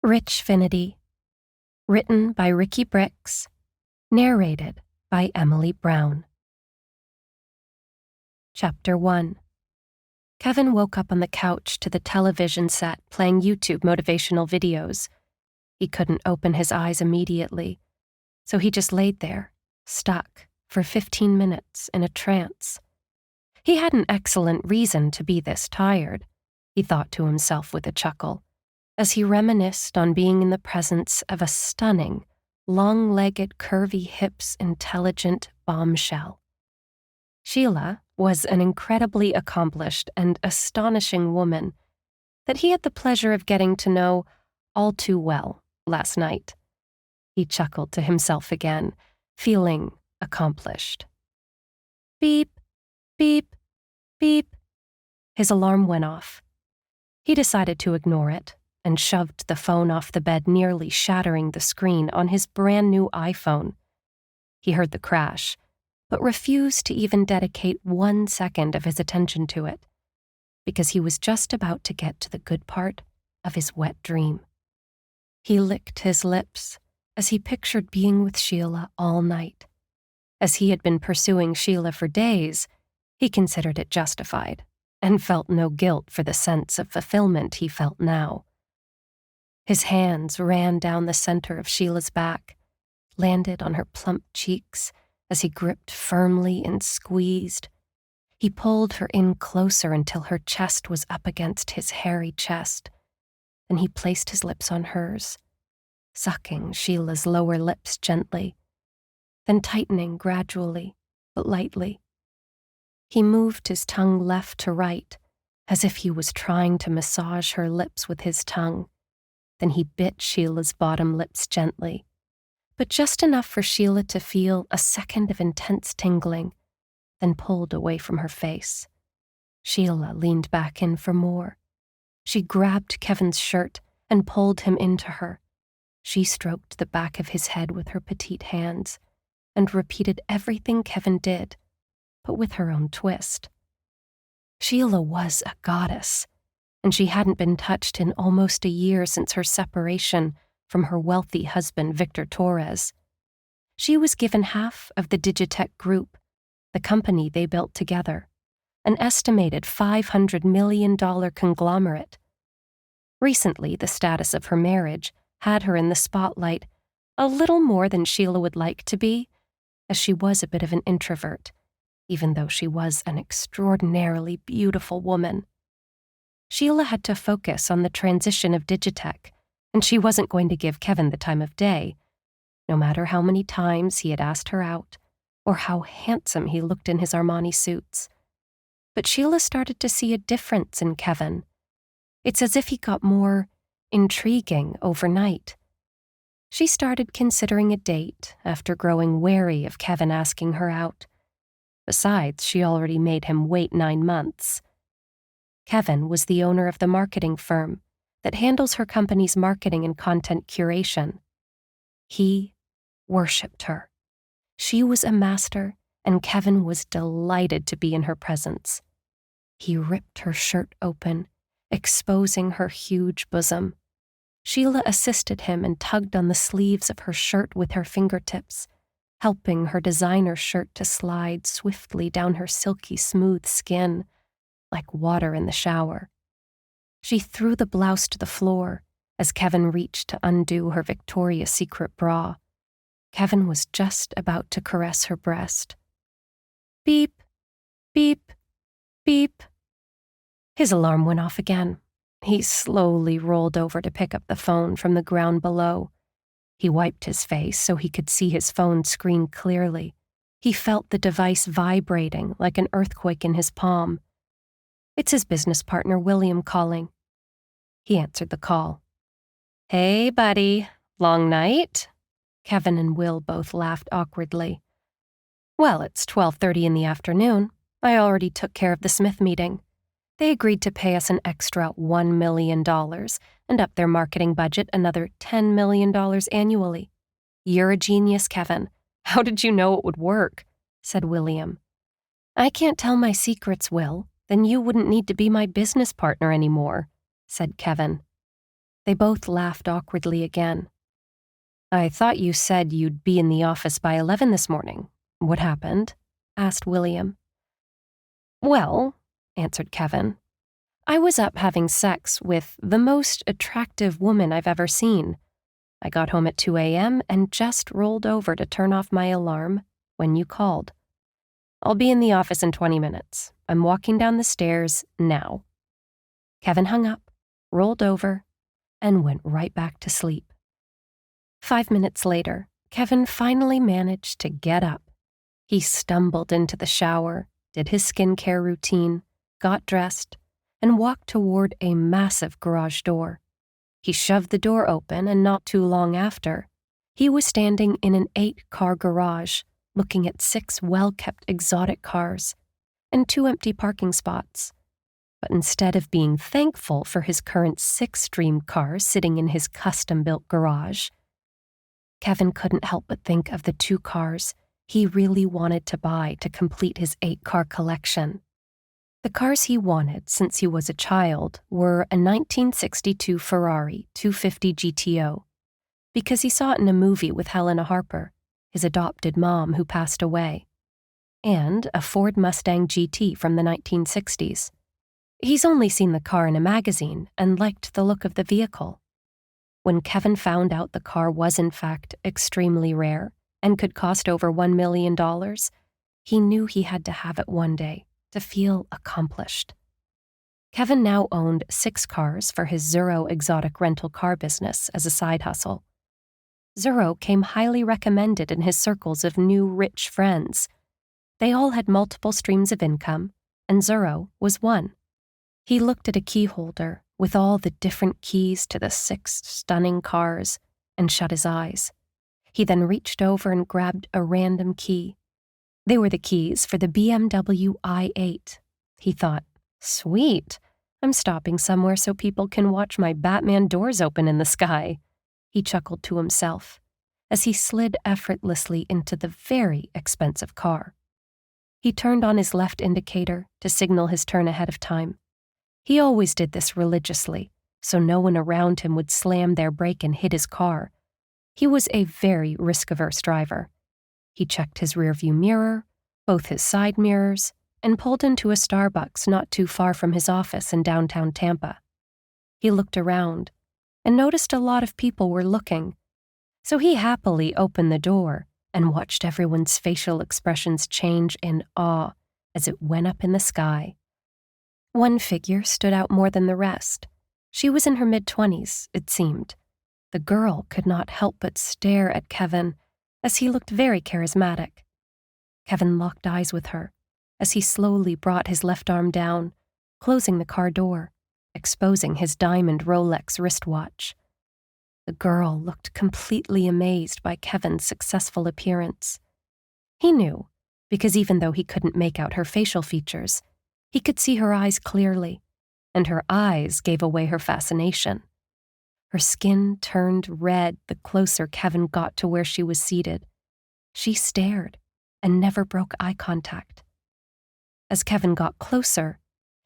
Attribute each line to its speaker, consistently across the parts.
Speaker 1: Richfinity, written by Brixx, narrated by Emily Brown. Chapter 1. Kevin woke up on the couch to the television set playing YouTube motivational videos. He couldn't open his eyes immediately, so he just laid there, stuck, for 15 minutes in a trance. He had an excellent reason to be this tired, he thought to himself with a chuckle, as he reminisced on being in the presence of a stunning, long-legged, curvy hips, intelligent bombshell. Sheila was an incredibly accomplished and astonishing woman that he had the pleasure of getting to know all too well last night. He chuckled to himself again, feeling accomplished. Beep, beep, beep. His alarm went off. He decided to ignore it and shoved the phone off the bed, nearly shattering the screen on his brand-new iPhone. He heard the crash, but refused to even dedicate 1 second of his attention to it, because he was just about to get to the good part of his wet dream. He licked his lips as he pictured being with Sheila all night. As he had been pursuing Sheila for days, he considered it justified and felt no guilt for the sense of fulfillment he felt now. His hands ran down the center of Sheila's back, landed on her plump cheeks as he gripped firmly and squeezed. He pulled her in closer until her chest was up against his hairy chest. Then he placed his lips on hers, sucking Sheila's lower lips gently, then tightening gradually but lightly. He moved his tongue left to right, as if he was trying to massage her lips with his tongue. Then he bit Sheila's bottom lips gently, but just enough for Sheila to feel a second of intense tingling, then pulled away from her face. Sheila leaned back in for more. She grabbed Kevin's shirt and pulled him into her. She stroked the back of his head with her petite hands and repeated everything Kevin did, but with her own twist. Sheila was a goddess, and she hadn't been touched in almost a year since her separation from her wealthy husband, Victor Torres. She was given half of the Digitech Group, the company they built together, an estimated $500 million conglomerate. Recently, the status of her marriage had her in the spotlight a little more than Sheila would like to be, as she was a bit of an introvert, even though she was an extraordinarily beautiful woman. Sheila had to focus on the transition of Digitech, and she wasn't going to give Kevin the time of day, no matter how many times he had asked her out, or how handsome he looked in his Armani suits. But Sheila started to see a difference in Kevin. It's as if he got more intriguing overnight. She started considering a date after growing wary of Kevin asking her out. Besides, she already made him wait 9 months. Kevin was the owner of the marketing firm that handles her company's marketing and content curation. He worshipped her. She was a master, and Kevin was delighted to be in her presence. He ripped her shirt open, exposing her huge bosom. Sheila assisted him and tugged on the sleeves of her shirt with her fingertips, helping her designer shirt to slide swiftly down her silky smooth skin, like water in the shower. She threw the blouse to the floor as Kevin reached to undo her Victoria's Secret bra. Kevin was just about to caress her breast. Beep, beep, beep. His alarm went off again. He slowly rolled over to pick up the phone from the ground below. He wiped his face so he could see his phone screen clearly. He felt the device vibrating like an earthquake in his palm. It's his business partner, William, calling. He answered the call. Hey, buddy. Long night? Kevin and Will both laughed awkwardly. Well, it's 12:30 in the afternoon. I already took care of the Smith meeting. They agreed to pay us an extra $1 million and up their marketing budget another $10 million annually. You're a genius, Kevin. How did you know it would work? Said William. I can't tell my secrets, Will. Then you wouldn't need to be my business partner anymore, said Kevin. They both laughed awkwardly again. "I thought you said you'd be in the office by 11 this morning. What happened?" asked William. "Well," answered Kevin, "I was up having sex with the most attractive woman I've ever seen. I got home at 2 a.m. and just rolled over to turn off my alarm when you called. I'll be in the office in 20 minutes. I'm walking down the stairs now." Kevin hung up, rolled over, and went right back to sleep. 5 minutes later, Kevin finally managed to get up. He stumbled into the shower, did his skincare routine, got dressed, and walked toward a massive garage door. He shoved the door open, and not too long after, he was standing in an 8-car garage, looking at 6 well-kept exotic cars and 2 empty parking spots. But instead of being thankful for his current 6 dream cars sitting in his custom-built garage, Kevin couldn't help but think of the 2 cars he really wanted to buy to complete his 8-car collection. The cars he wanted since he was a child were a 1962 Ferrari 250 GTO, because he saw it in a movie with Helena Harper, his adopted mom who passed away, and a Ford Mustang GT from the 1960s. He's only seen the car in a magazine and liked the look of the vehicle. When Kevin found out the car was in fact extremely rare and could cost over $1 million, he knew he had to have it one day to feel accomplished. Kevin now owned 6 cars for his Zero exotic rental car business as a side hustle. Zero came highly recommended in his circles of new rich friends. They all had multiple streams of income, and Zero was one. He looked at a key holder with all the different keys to the 6 stunning cars and shut his eyes. He then reached over and grabbed a random key. They were the keys for the BMW i8. He thought, "Sweet, I'm stopping somewhere so people can watch my Batman doors open in the sky." He chuckled to himself as he slid effortlessly into the very expensive car. He turned on his left indicator to signal his turn ahead of time. He always did this religiously, so no one around him would slam their brake and hit his car. He was a very risk-averse driver. He checked his rearview mirror, both his side mirrors, and pulled into a Starbucks not too far from his office in downtown Tampa. He looked around and noticed a lot of people were looking, so he happily opened the door and watched everyone's facial expressions change in awe as it went up in the sky. One figure stood out more than the rest. She was in her mid-20s, it seemed. The girl could not help but stare at Kevin, as he looked very charismatic. Kevin locked eyes with her as he slowly brought his left arm down, closing the car door, exposing his diamond Rolex wristwatch. The girl looked completely amazed by Kevin's successful appearance. He knew, because even though he couldn't make out her facial features, he could see her eyes clearly, and her eyes gave away her fascination. Her skin turned red the closer Kevin got to where she was seated. She stared and never broke eye contact. As Kevin got closer,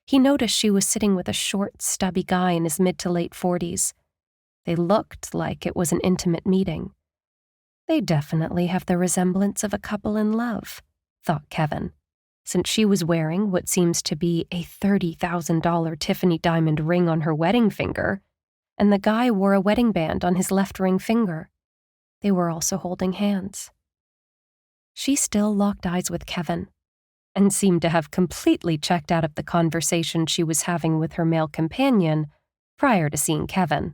Speaker 1: he noticed she was sitting with a short, stubby guy in his mid to late 40s. They looked like it was an intimate meeting. They definitely have the resemblance of a couple in love, thought Kevin, since she was wearing what seems to be a $30,000 Tiffany diamond ring on her wedding finger, and the guy wore a wedding band on his left ring finger. They were also holding hands. She still locked eyes with Kevin, and seemed to have completely checked out of the conversation she was having with her male companion prior to seeing Kevin.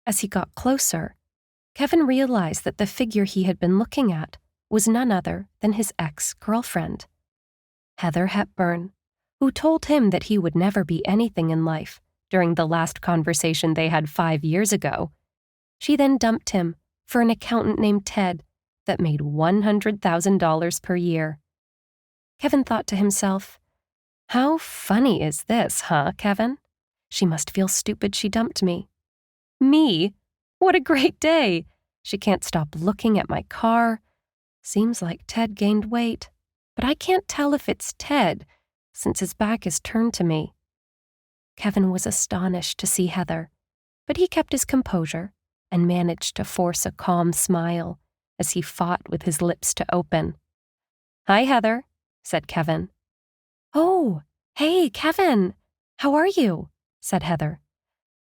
Speaker 1: As he got closer, Kevin realized that the figure he had been looking at was none other than his ex-girlfriend, Heather Hepburn, who told him that he would never be anything in life during the last conversation they had 5 years ago. She then dumped him for an accountant named Ted that made $100,000 per year. Kevin thought to himself, "How funny is this, huh, Kevin? She must feel stupid she dumped me. Me? What a great day! She can't stop looking at my car. Seems like Ted gained weight, but I can't tell if it's Ted, since his back is turned to me." Kevin was astonished to see Heather, but he kept his composure and managed to force a calm smile as he fought with his lips to open. "Hi, Heather," said Kevin. "Oh, hey, Kevin. How are you?" said Heather.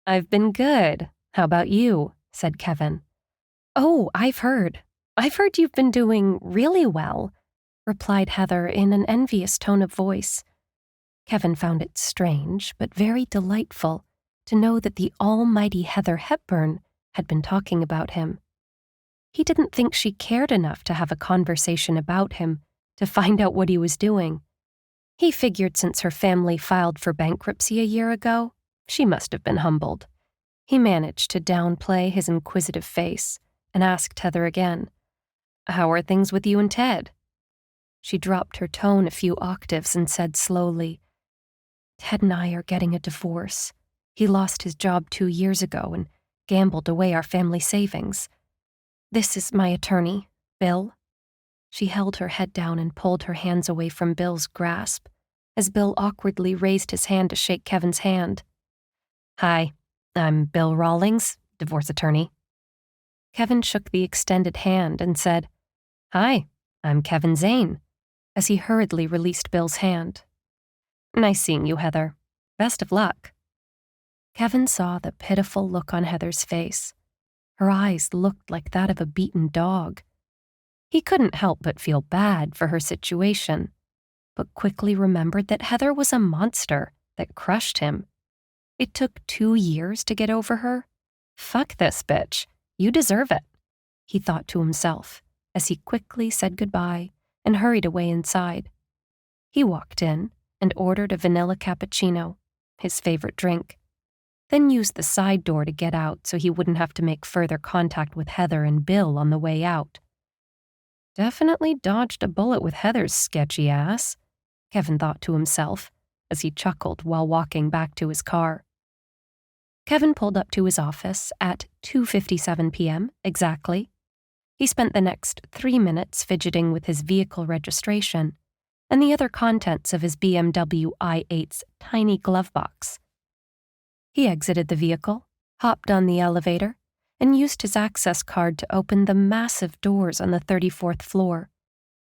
Speaker 1: "I've been good. How about you?" said Kevin. "Oh, I've heard you've been doing really well," replied Heather in an envious tone of voice. Kevin found it strange, but very delightful, to know that the almighty Heather Hepburn had been talking about him. He didn't think she cared enough to have a conversation about him, to find out what he was doing. He figured since her family filed for bankruptcy a year ago, she must have been humbled. He managed to downplay his inquisitive face and asked Heather again, "How are things with you and Ted?" She dropped her tone a few octaves and said slowly, "Ted and I are getting a divorce. He lost his job 2 years ago and gambled away our family savings. This is my attorney, Bill." She held her head down and pulled her hands away from Bill's grasp, as Bill awkwardly raised his hand to shake Kevin's hand. "Hi, I'm Bill Rawlings, divorce attorney." Kevin shook the extended hand and said, "Hi, I'm Kevin Zane," as he hurriedly released Bill's hand. "Nice seeing you, Heather. Best of luck." Kevin saw the pitiful look on Heather's face. Her eyes looked like that of a beaten dog. He couldn't help but feel bad for her situation, but quickly remembered that Heather was a monster that crushed him. It took 2 years to get over her. Fuck this bitch. You deserve it, he thought to himself as he quickly said goodbye and hurried away inside. He walked in and ordered a vanilla cappuccino, his favorite drink, then used the side door to get out so he wouldn't have to make further contact with Heather and Bill on the way out. Definitely dodged a bullet with Heather's sketchy ass, Kevin thought to himself as he chuckled while walking back to his car. Kevin pulled up to his office at 2:57 p.m. exactly. He spent the next 3 minutes fidgeting with his vehicle registration and the other contents of his BMW i8's tiny glove box. He exited the vehicle, hopped on the elevator, and used his access card to open the massive doors on the 34th floor.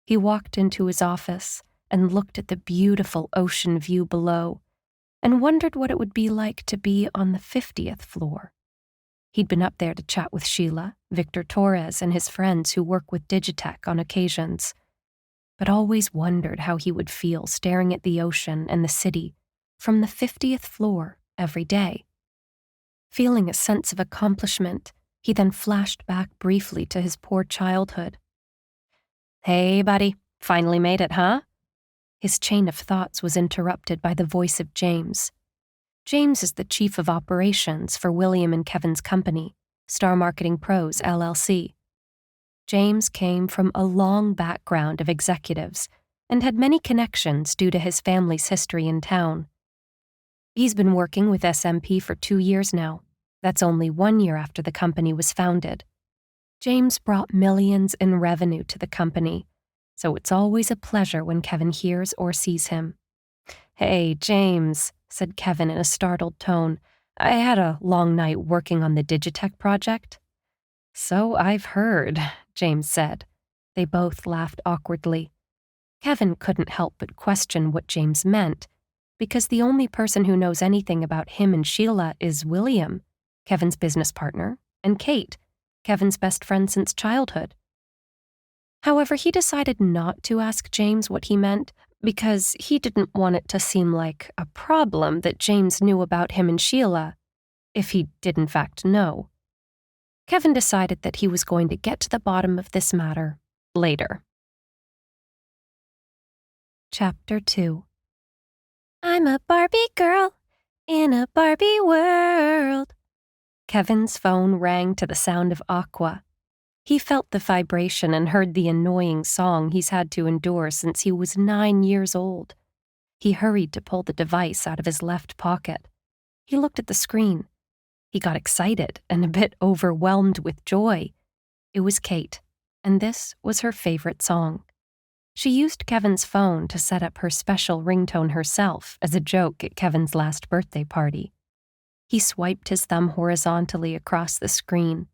Speaker 1: He walked into his office and looked at the beautiful ocean view below and wondered what it would be like to be on the 50th floor. He'd been up there to chat with Sheila, Victor Torres, and his friends who work with Digitech on occasions, but always wondered how he would feel staring at the ocean and the city from the 50th floor every day. Feeling a sense of accomplishment, he then flashed back briefly to his poor childhood. "Hey, buddy, finally made it, huh?" His chain of thoughts was interrupted by the voice of James. James is the chief of operations for William and Kevin's company, Star Marketing Pros, LLC. James came from a long background of executives and had many connections due to his family's history in town. He's been working with SMP for 2 years now. That's only 1 year after the company was founded. James brought millions in revenue to the company, so it's always a pleasure when Kevin hears or sees him. "Hey, James," said Kevin in a startled tone. "I had a long night working on the Digitech project." "So I've heard," James said. They both laughed awkwardly. Kevin couldn't help but question what James meant, because the only person who knows anything about him and Sheila is William, Kevin's business partner, and Kate, Kevin's best friend since childhood. However, he decided not to ask James what he meant because he didn't want it to seem like a problem that James knew about him and Sheila, if he did in fact know. Kevin decided that he was going to get to the bottom of this matter later. Chapter 2. I'm a Barbie girl in a Barbie world. Kevin's phone rang to the sound of Aqua. He felt the vibration and heard the annoying song he's had to endure since he was 9 years old. He hurried to pull the device out of his left pocket. He looked at the screen. He got excited and a bit overwhelmed with joy. It was Kate, and this was her favorite song. She used Kevin's phone to set up her special ringtone herself as a joke at Kevin's last birthday party. He swiped his thumb horizontally across the screen.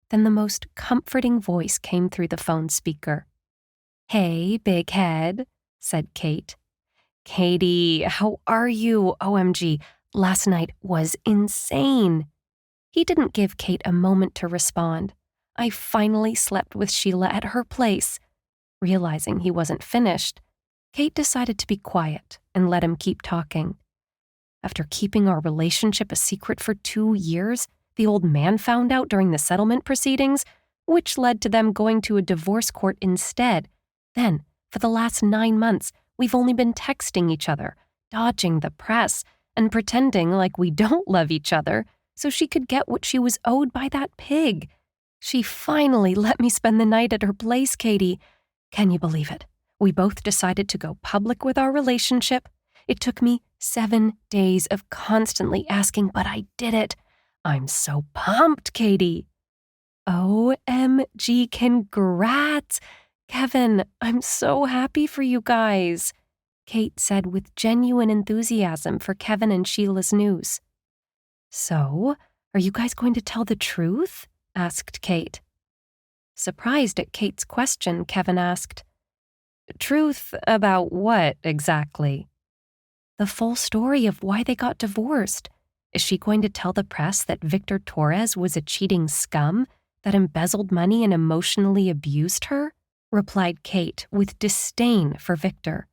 Speaker 1: Then the most comforting voice came through the phone speaker. "Hey, big head," said Kate. "Katie, how are you? OMG, last night was insane." He didn't give Kate a moment to respond. "I finally slept with Sheila at her place." Realizing he wasn't finished, Kate decided to be quiet and let him keep talking. "After keeping our relationship a secret for 2 years, the old man found out during the settlement proceedings, which led to them going to a divorce court instead. Then, for the last 9 months, we've only been texting each other, dodging the press, and pretending like we don't love each other so she could get what she was owed by that pig. She finally let me spend the night at her place, Katie. Can you believe it? We both decided to go public with our relationship. It took me 7 days of constantly asking, but I did it. I'm so pumped, Katie." "OMG, congrats! Kevin, I'm so happy for you guys," Kate said with genuine enthusiasm for Kevin and Sheila's news. "So, are you guys going to tell the truth?" asked Kate. Surprised at Kate's question, Kevin asked, "Truth about what, exactly?" "The full story of why they got divorced. Is she going to tell the press that Victor Torres was a cheating scum that embezzled money and emotionally abused her?" replied Kate with disdain for Victor.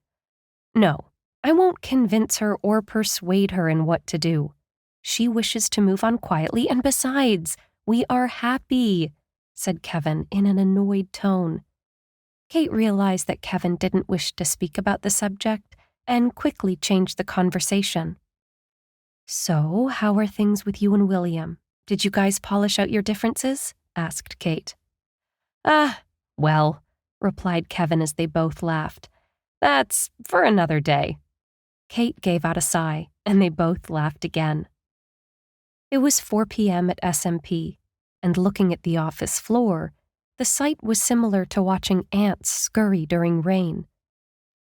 Speaker 1: "No, I won't convince her or persuade her in what to do. She wishes to move on quietly, and besides, we are happy," said Kevin in an annoyed tone. Kate realized that Kevin didn't wish to speak about the subject and quickly changed the conversation. "So, how are things with you and William? Did you guys polish out your differences?" asked Kate. Well," replied Kevin as they both laughed. "That's for another day." Kate gave out a sigh, and they both laughed again. It was 4 p.m. at SMP, and looking at the office floor, the sight was similar to watching ants scurry during rain.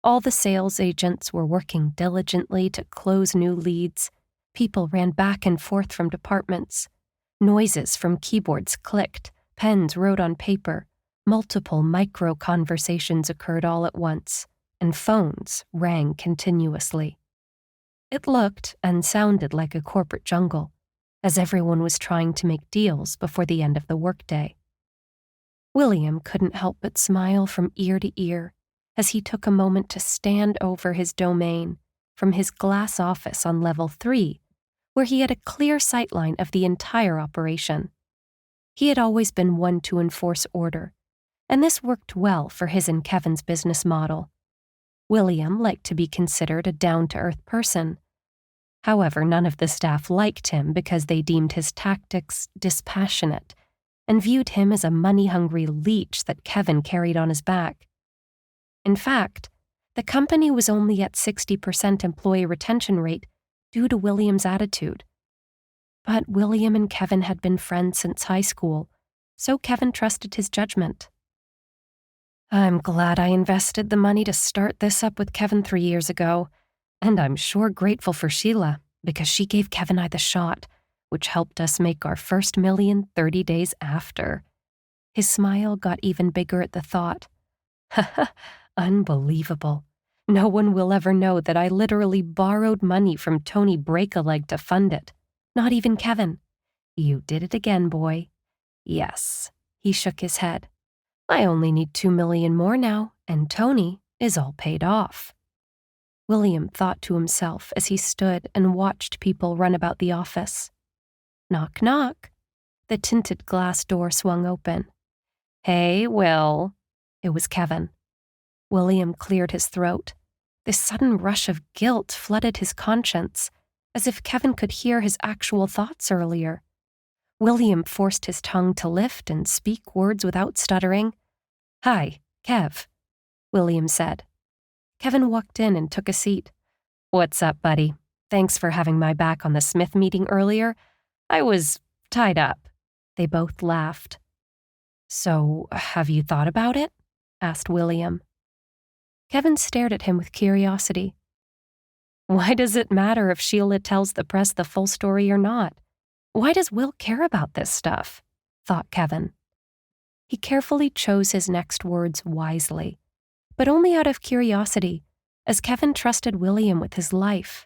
Speaker 1: All the sales agents were working diligently to close new leads. People ran back and forth from departments. Noises from keyboards clicked, pens wrote on paper, multiple micro-conversations occurred all at once, and phones rang continuously. It looked and sounded like a corporate jungle, as everyone was trying to make deals before the end of the workday. William couldn't help but smile from ear to ear as he took a moment to stand over his domain from his glass office on level 3, where he had a clear sightline of the entire operation. He had always been one to enforce order, and this worked well for his and Kevin's business model. William liked to be considered a down-to-earth person. However, none of the staff liked him because they deemed his tactics dispassionate and viewed him as a money-hungry leech that Kevin carried on his back. In fact, the company was only at 60% employee retention rate due to William's attitude. But William and Kevin had been friends since high school, so Kevin trusted his judgment. "I'm glad I invested the money to start this up with Kevin 3 years ago, and I'm sure grateful for Sheila because she gave Kevin and I the shot, which helped us make our first million 30 days after." His smile got even bigger at the thought. "Haha, unbelievable. No one will ever know that I literally borrowed money from Tony Break-a-Leg to fund it. Not even Kevin. You did it again, boy." "Yes." He shook his head. "I only need 2 million more now, and Tony is all paid off." William thought to himself as he stood and watched people run about the office. Knock, knock. The tinted glass door swung open. "Hey, Will." It was Kevin. William cleared his throat. This sudden rush of guilt flooded his conscience, as if Kevin could hear his actual thoughts earlier. William forced his tongue to lift and speak words without stuttering. "Hi, Kev," William said. Kevin walked in and took a seat. "What's up, buddy? Thanks for having my back on the Smith meeting earlier. I was tied up." They both laughed. "So, have you thought about it?" asked William. Kevin stared at him with curiosity. Why does it matter if Sheila tells the press the full story or not? Why does Will care about this stuff? Thought Kevin. He carefully chose his next words wisely, but only out of curiosity, as Kevin trusted William with his life.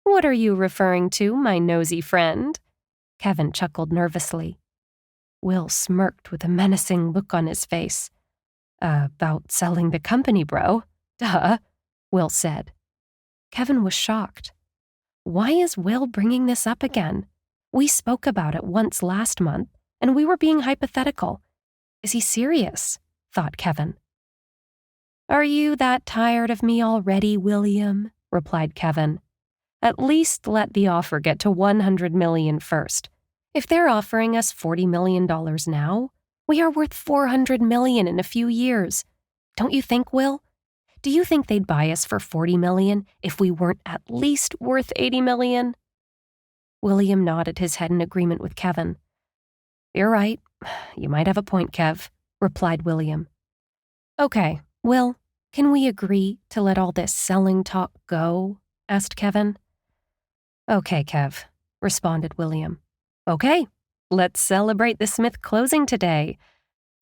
Speaker 1: What are you referring to, my nosy friend? Kevin chuckled nervously. Will smirked with a menacing look on his face. About selling the company, bro. Duh, Will said. Kevin was shocked. Why is Will bringing this up again? We spoke about it once last month, and we were being hypothetical. Is he serious? Thought Kevin. Are you that tired of me already, William? Replied Kevin. At least let the offer get to $100 million first. If they're offering us $40 million now, we are worth $400 million in a few years. Don't you think, Will? Do you think they'd buy us for $40 million if we weren't at least worth $80 million? William nodded his head in agreement with Kevin. You're right. You might have a point, Kev, replied William. Okay, Will, can we agree to let all this selling talk go? Asked Kevin. Okay, Kev, responded William. Okay, let's celebrate the Smith closing today.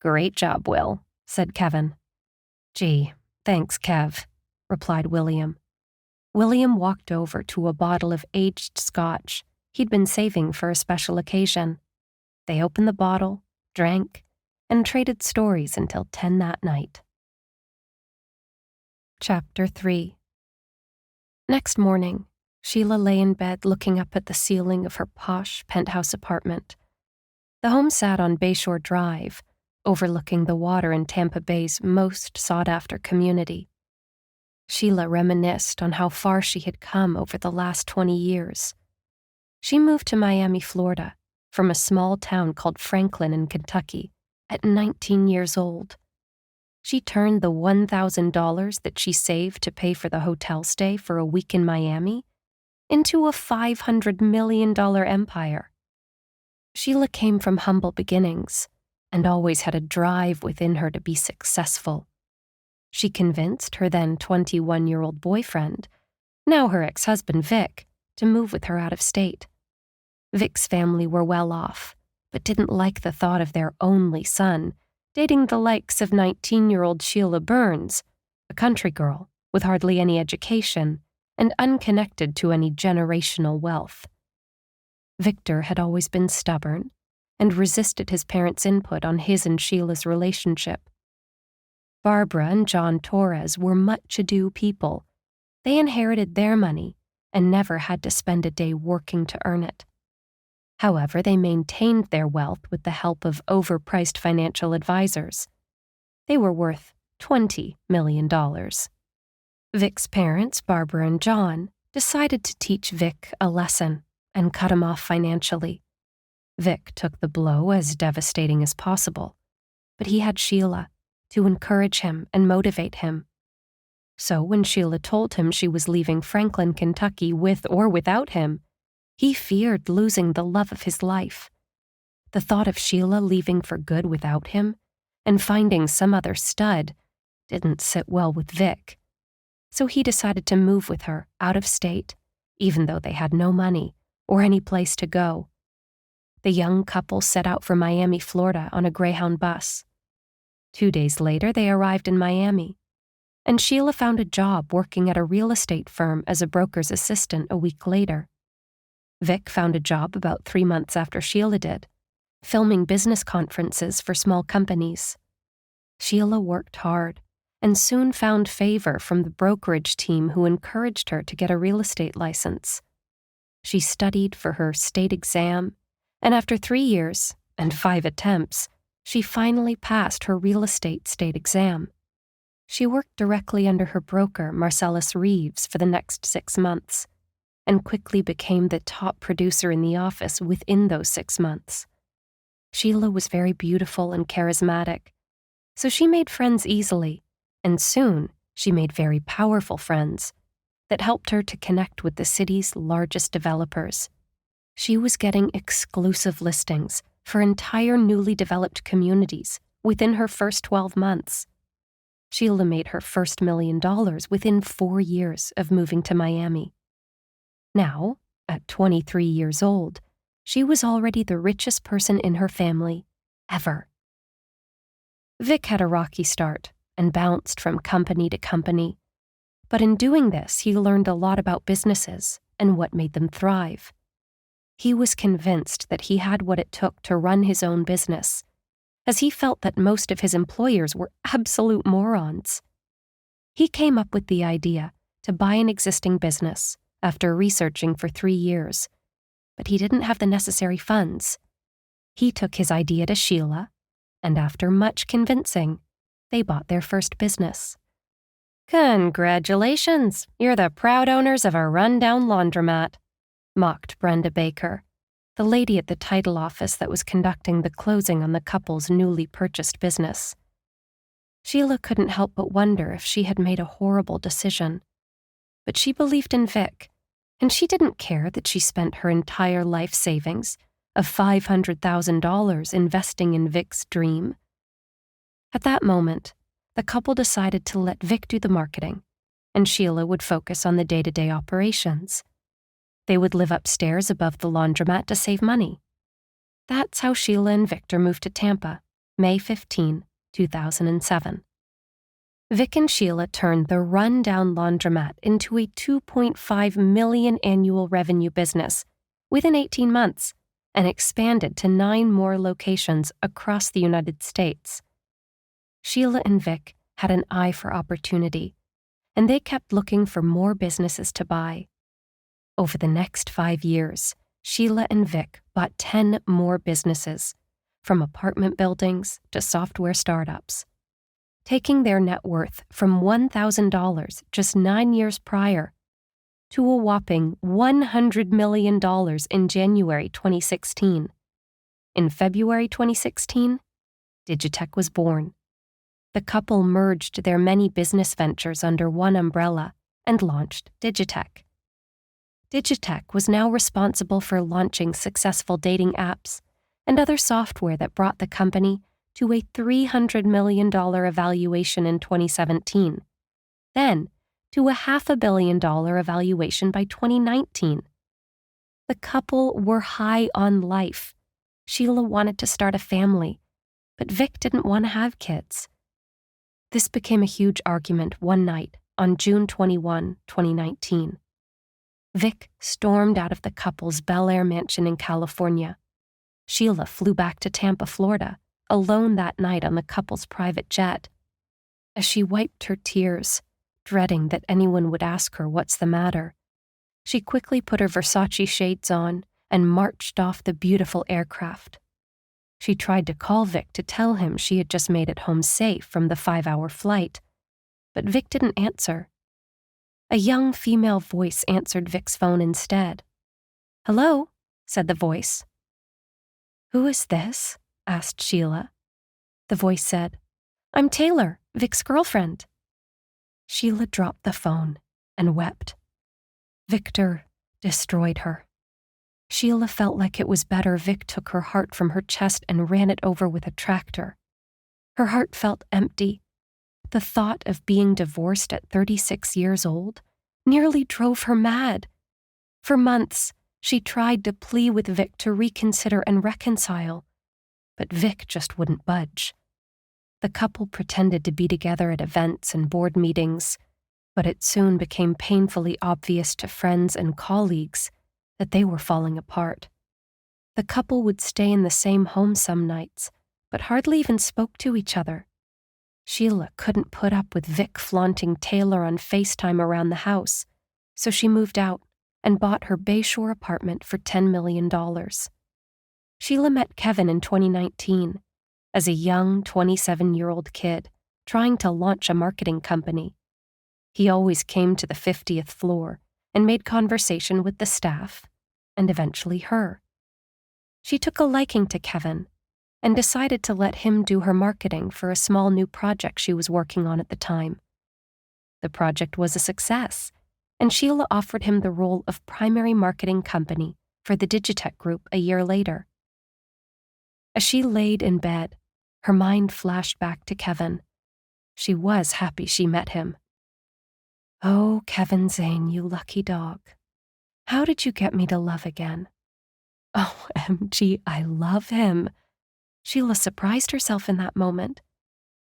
Speaker 1: Great job, Will, said Kevin. Gee, thanks, Kev, replied William. William walked over to a bottle of aged scotch he'd been saving for a special occasion. They opened the bottle, drank, and traded stories until 10 that night. Chapter 3. Next morning, Sheila lay in bed looking up at the ceiling of her posh penthouse apartment. The home sat on Bayshore Drive, overlooking the water in Tampa Bay's most sought-after community. Sheila reminisced on how far she had come over the last 20 years. She moved to Miami, Florida, from a small town called Franklin in Kentucky, at 19 years old. She turned the $1,000 that she saved to pay for the hotel stay for a week in Miami into a $500 million empire. Sheila came from humble beginnings and always had a drive within her to be successful. She convinced her then 21-year-old boyfriend, now her ex-husband Vic, to move with her out of state. Vic's family were well off, but didn't like the thought of their only son dating the likes of 19-year-old Sheila Burns, a country girl with hardly any education and unconnected to any generational wealth. Victor had always been stubborn and resisted his parents' input on his and Sheila's relationship. Barbara and John Torres were much-ado people. They inherited their money and never had to spend a day working to earn it. However, they maintained their wealth with the help of overpriced financial advisors. They were worth $20 million. Vic's parents, Barbara and John, decided to teach Vic a lesson and cut him off financially. Vic took the blow as devastating as possible, but he had Sheila to encourage him and motivate him. So when Sheila told him she was leaving Franklin, Kentucky with or without him, he feared losing the love of his life. The thought of Sheila leaving for good without him and finding some other stud didn't sit well with Vic. So he decided to move with her out of state, even though they had no money or any place to go. The young couple set out for Miami, Florida on a Greyhound bus. 2 days later, they arrived in Miami, and Sheila found a job working at a real estate firm as a broker's assistant a week later. Vic found a job about 3 months after Sheila did, filming business conferences for small companies. Sheila worked hard and soon found favor from the brokerage team who encouraged her to get a real estate license. She studied for her state exam, and after 3 years and 5 attempts, she finally passed her real estate state exam. She worked directly under her broker, Marcellus Reeves, for the next 6 months, and quickly became the top producer in the office within those 6 months. Sheila was very beautiful and charismatic, so she made friends easily, and soon she made very powerful friends that helped her to connect with the city's largest developers. She was getting exclusive listings for entire newly developed communities within her first 12 months. Sheila made her first $1 million within 4 years of moving to Miami. Now, at 23 years old, she was already the richest person in her family ever. Vic had a rocky start and bounced from company to company. But in doing this, he learned a lot about businesses and what made them thrive. He was convinced that he had what it took to run his own business, as he felt that most of his employers were absolute morons. He came up with the idea to buy an existing business after researching for 3 years, but he didn't have the necessary funds. He took his idea to Sheila, and after much convincing, they bought their first business. "Congratulations, you're the proud owners of a rundown laundromat," mocked Brenda Baker, the lady at the title office that was conducting the closing on the couple's newly purchased business. Sheila couldn't help but wonder if she had made a horrible decision. But she believed in Vic, and she didn't care that she spent her entire life savings of $500,000 investing in Vic's dream. At that moment, the couple decided to let Vic do the marketing, and Sheila would focus on the day-to-day operations. They would live upstairs above the laundromat to save money. That's how Sheila and Victor moved to Tampa, May 15, 2007. Vic and Sheila turned the rundown laundromat into a $2.5 million annual revenue business within 18 months and expanded to 9 more locations across the United States. Sheila and Vic had an eye for opportunity, and they kept looking for more businesses to buy. Over the next 5 years, Sheila and Vic bought 10 more businesses, from apartment buildings to software startups, taking their net worth from $1,000 just 9 years prior to a whopping $100 million in January 2016. In February 2016, Digitech was born. The couple merged their many business ventures under one umbrella and launched Digitech. Digitech was now responsible for launching successful dating apps and other software that brought the company to a $300 million evaluation in 2017, then to a $500 million evaluation by 2019. The couple were high on life. Sheila wanted to start a family, but Vic didn't want to have kids. This became a huge argument one night on June 21, 2019. Vic stormed out of the couple's Bel Air mansion in California. Sheila flew back to Tampa, Florida, alone that night on the couple's private jet. As she wiped her tears, dreading that anyone would ask her what's the matter, she quickly put her Versace shades on and marched off the beautiful aircraft. She tried to call Vic to tell him she had just made it home safe from the 5-hour flight, but Vic didn't answer. A young female voice answered Vic's phone instead. "Hello," said the voice. "Who is this?" asked Sheila. The voice said, "I'm Taylor, Vic's girlfriend." Sheila dropped the phone and wept. Victor destroyed her. Sheila felt like it was better Vic took her heart from her chest and ran it over with a tractor. Her heart felt empty. The thought of being divorced at 36 years old nearly drove her mad. For months, she tried to plead with Vic to reconsider and reconcile, but Vic just wouldn't budge. The couple pretended to be together at events and board meetings, but it soon became painfully obvious to friends and colleagues that they were falling apart. The couple would stay in the same home some nights, but hardly even spoke to each other. Sheila couldn't put up with Vic flaunting Taylor on FaceTime around the house, so she moved out and bought her Bayshore apartment for $10 million. Sheila met Kevin in 2019 as a young 27-year-old kid trying to launch a marketing company. He always came to the 50th floor and made conversation with the staff, and eventually her. She took a liking to Kevin and decided to let him do her marketing for a small new project she was working on at the time. The project was a success, and Sheila offered him the role of primary marketing company for the Digitech Group a year later. As she laid in bed, her mind flashed back to Kevin. She was happy she met him. "Oh, Kevin Zane, you lucky dog. How did you get me to love again?" "Oh, MG, I love him." Sheila surprised herself in that moment.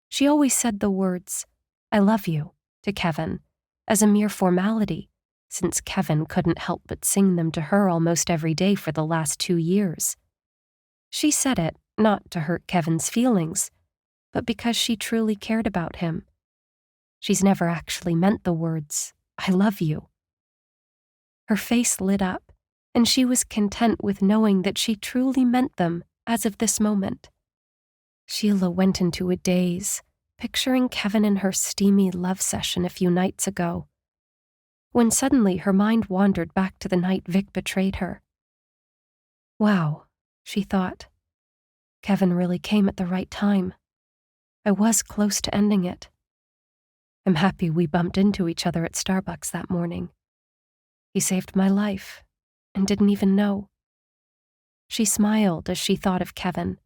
Speaker 1: She always said the words, "I love you," to Kevin, as a mere formality, since Kevin couldn't help but sing them to her almost every day for the last 2 years. She said it not to hurt Kevin's feelings, but because she truly cared about him. She's never actually meant the words, "I love you." Her face lit up, and she was content with knowing that she truly meant them as of this moment. Sheila went into a daze, picturing Kevin and her steamy love session a few nights ago, when suddenly her mind wandered back to the night Vic betrayed her. Wow, she thought. Kevin really came at the right time. I was close to ending it. I'm happy we bumped into each other at Starbucks that morning. He saved my life, and didn't even know. She smiled as she thought of Kevin,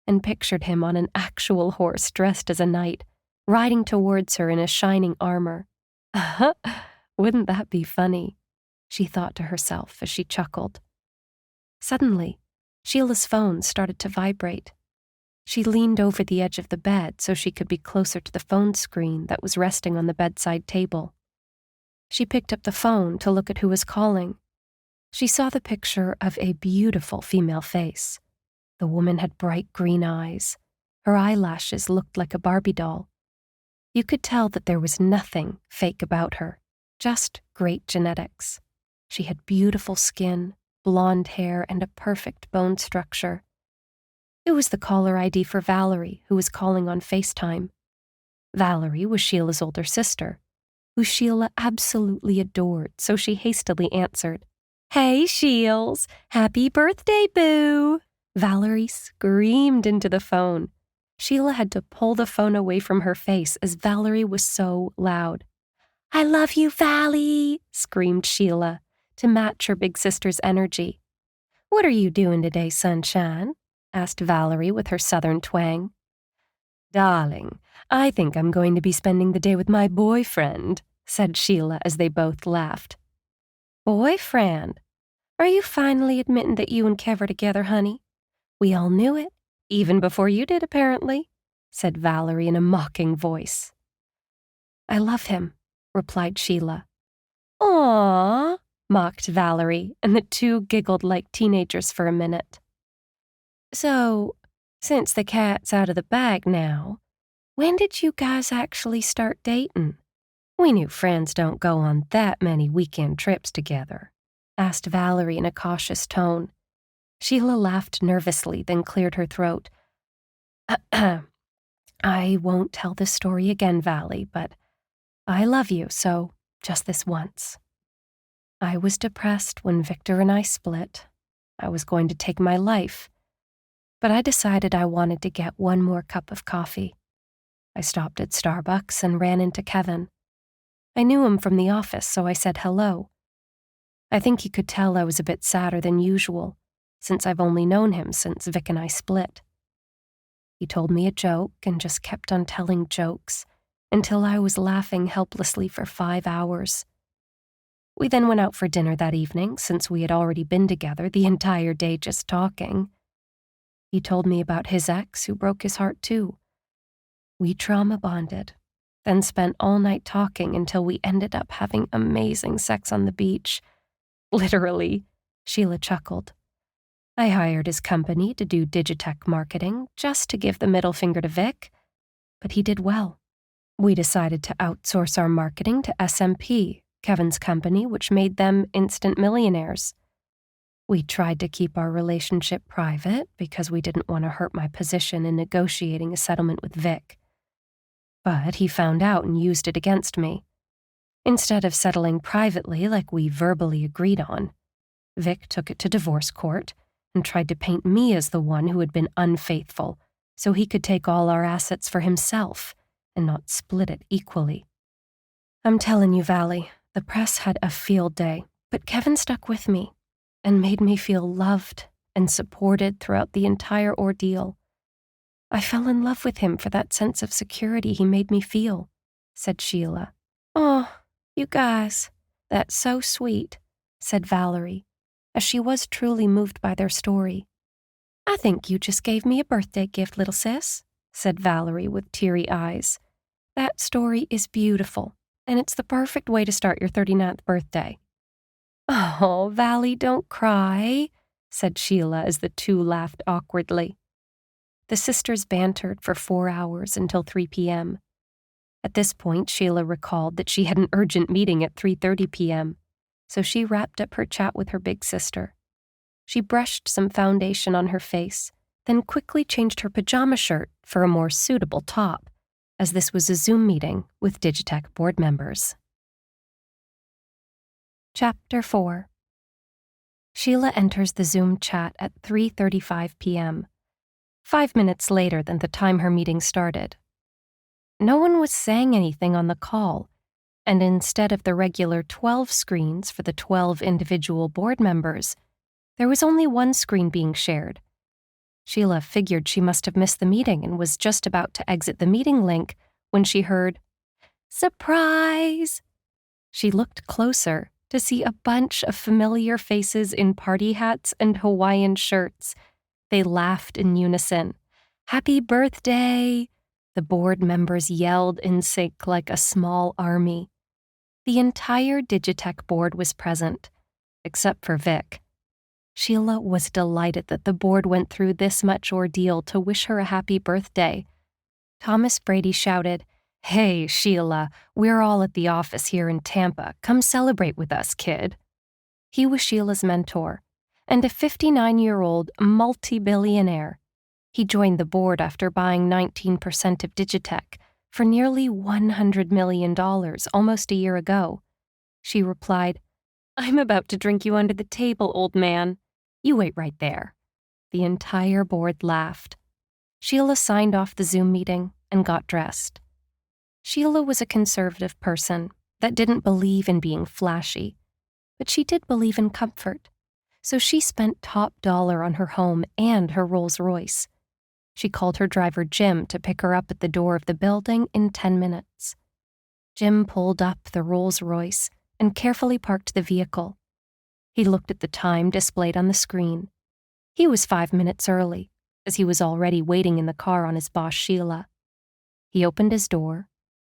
Speaker 1: and pictured him on an actual horse dressed as a knight, riding towards her in a shining armor. Wouldn't that be funny? She thought to herself as she chuckled. Suddenly, Sheila's phone started to vibrate. She leaned over the edge of the bed so she could be closer to the phone screen that was resting on the bedside table. She picked up the phone to look at who was calling. She saw the picture of a beautiful female face. The woman had bright green eyes. Her eyelashes looked like a Barbie doll. You could tell that there was nothing fake about her, just great genetics. She had beautiful skin, blonde hair, and a perfect bone structure. It was the caller ID for Valerie, who was calling on FaceTime. Valerie was Sheila's older sister, who Sheila absolutely adored, so she hastily answered. "Hey, Shields! Happy birthday, boo!" Valerie screamed into the phone. Sheila had to pull the phone away from her face as Valerie was so loud. "I love you, Vally!" screamed Sheila, to match her big sister's energy. "What are you doing today, sunshine?" asked Valerie with her southern twang. "Darling, I think I'm going to be spending the day with my boyfriend," said Sheila as they both laughed. "Boyfriend? Are you finally admitting that you and Kev are together, honey? We all knew it, even before you did, apparently," said Valerie in a mocking voice. "I love him," replied Sheila. "Aww," mocked Valerie, and the two giggled like teenagers for a minute. "So, since the cat's out of the bag now, when did you guys actually start dating? We knew friends don't go on that many weekend trips together," asked Valerie in a cautious tone. Sheila laughed nervously, then cleared her throat. "I won't tell this story again, Valley, but I love you, so just this once. I was depressed when Victor and I split. I was going to take my life, but I decided I wanted to get one more cup of coffee. I stopped at Starbucks and ran into Kevin. I knew him from the office, so I said hello. I think he could tell I was a bit sadder than usual, since I've only known him since Vic and I split. He told me a joke and just kept on telling jokes until I was laughing helplessly for 5 hours. We then went out for dinner that evening, since we had already been together the entire day just talking. He told me about his ex who broke his heart too. We trauma bonded, then spent all night talking until we ended up having amazing sex on the beach. Literally, Sheila chuckled. I hired his company to do Digitech marketing just to give the middle finger to Vic, but he did well. We decided to outsource our marketing to SMP, Kevin's company, which made them instant millionaires. We tried to keep our relationship private because we didn't want to hurt my position in negotiating a settlement with Vic. But he found out and used it against me. Instead of settling privately like we verbally agreed on, Vic took it to divorce court and tried to paint me as the one who had been unfaithful so he could take all our assets for himself and not split it equally. I'm telling you, Valley, the press had a field day, but Kevin stuck with me and made me feel loved and supported throughout the entire ordeal. I fell in love with him for that sense of security he made me feel, said Sheila. Oh, you guys, that's so sweet, said Valerie, as she was truly moved by their story. I think you just gave me a birthday gift, little sis, said Valerie with teary eyes. That story is beautiful, and it's the perfect way to start your 39th birthday. Oh, Vally, don't cry, said Sheila as the two laughed awkwardly. The sisters bantered for 4 hours until 3 p.m. At this point, Sheila recalled that she had an urgent meeting at 3:30 p.m., so she wrapped up her chat with her big sister. She brushed some foundation on her face, then quickly changed her pajama shirt for a more suitable top, as this was a Zoom meeting with Digitech board members. Chapter 4. Sheila enters the Zoom chat at 3:35 p.m., 5 minutes later than the time her meeting started. No one was saying anything on the call, and instead of the regular 12 screens for the 12 individual board members, there was only one screen being shared. Sheila figured she must have missed the meeting and was just about to exit the meeting link when she heard, "Surprise!" She looked closer to see a bunch of familiar faces in party hats and Hawaiian shirts. They laughed in unison. "Happy birthday!" The board members yelled in sync like a small army. The entire Digitech board was present, except for Vic. Sheila was delighted that the board went through this much ordeal to wish her a happy birthday. Thomas Brady shouted, "Hey, Sheila, we're all at the office here in Tampa. Come celebrate with us, kid." He was Sheila's mentor, and a 59-year-old multi-billionaire. He joined the board after buying 19% of Digitech for nearly $100 million almost a year ago. She replied, "I'm about to drink you under the table, old man. You wait right there." The entire board laughed. Sheila signed off the Zoom meeting and got dressed. Sheila was a conservative person that didn't believe in being flashy, but she did believe in comfort, so she spent top dollar on her home and her Rolls-Royce. She called her driver Jim to pick her up at the door of the building in 10 minutes. Jim pulled up the Rolls-Royce and carefully parked the vehicle. He looked at the time displayed on the screen. He was 5 minutes early, as he was already waiting in the car on his boss Sheila. He opened his door,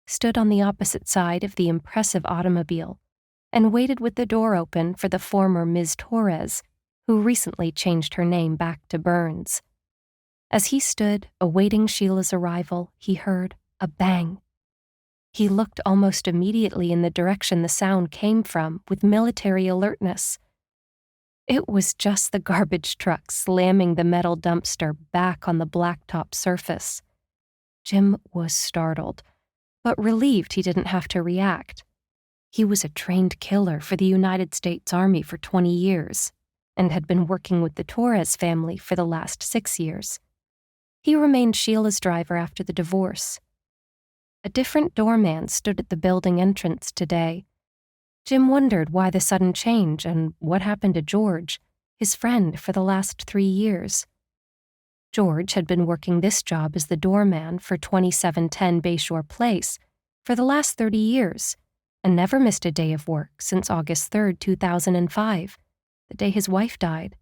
Speaker 1: stood on the opposite side of the impressive automobile, and waited with the door open for the former Ms. Torres, who recently changed her name back to Burns. As he stood, awaiting Sheila's arrival, he heard a bang. He looked almost immediately in the direction the sound came from with military alertness. It was just the garbage truck slamming the metal dumpster back on the blacktop surface. Jim was startled, but relieved he didn't have to react. He was a trained killer for the United States Army for 20 years and had been working with the Torres family for the last 6 years. He remained Sheila's driver after the divorce. A different doorman stood at the building entrance today. Jim wondered why the sudden change and what happened to George, his friend for the last 3 years. George had been working this job as the doorman for 2710 Bayshore Place for the last 30 years and never missed a day of work since August 3rd, 2005, the day his wife died.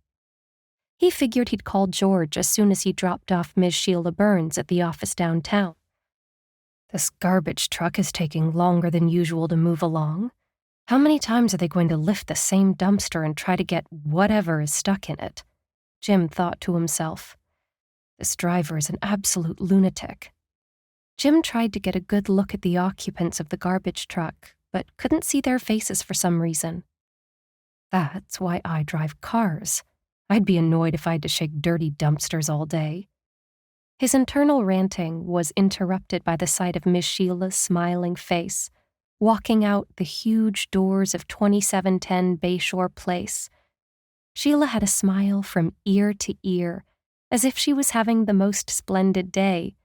Speaker 1: He figured he'd call George as soon as he dropped off Ms. Sheila Burns at the office downtown. This garbage truck is taking longer than usual to move along. How many times are they going to lift the same dumpster and try to get whatever is stuck in it? Jim thought to himself. This driver is an absolute lunatic. Jim tried to get a good look at the occupants of the garbage truck, but couldn't see their faces for some reason. That's why I drive cars. I'd be annoyed if I had to shake dirty dumpsters all day. His internal ranting was interrupted by the sight of Miss Sheila's smiling face, walking out the huge doors of 2710 Bayshore Place. Sheila had a smile from ear to ear, as if she was having the most splendid day.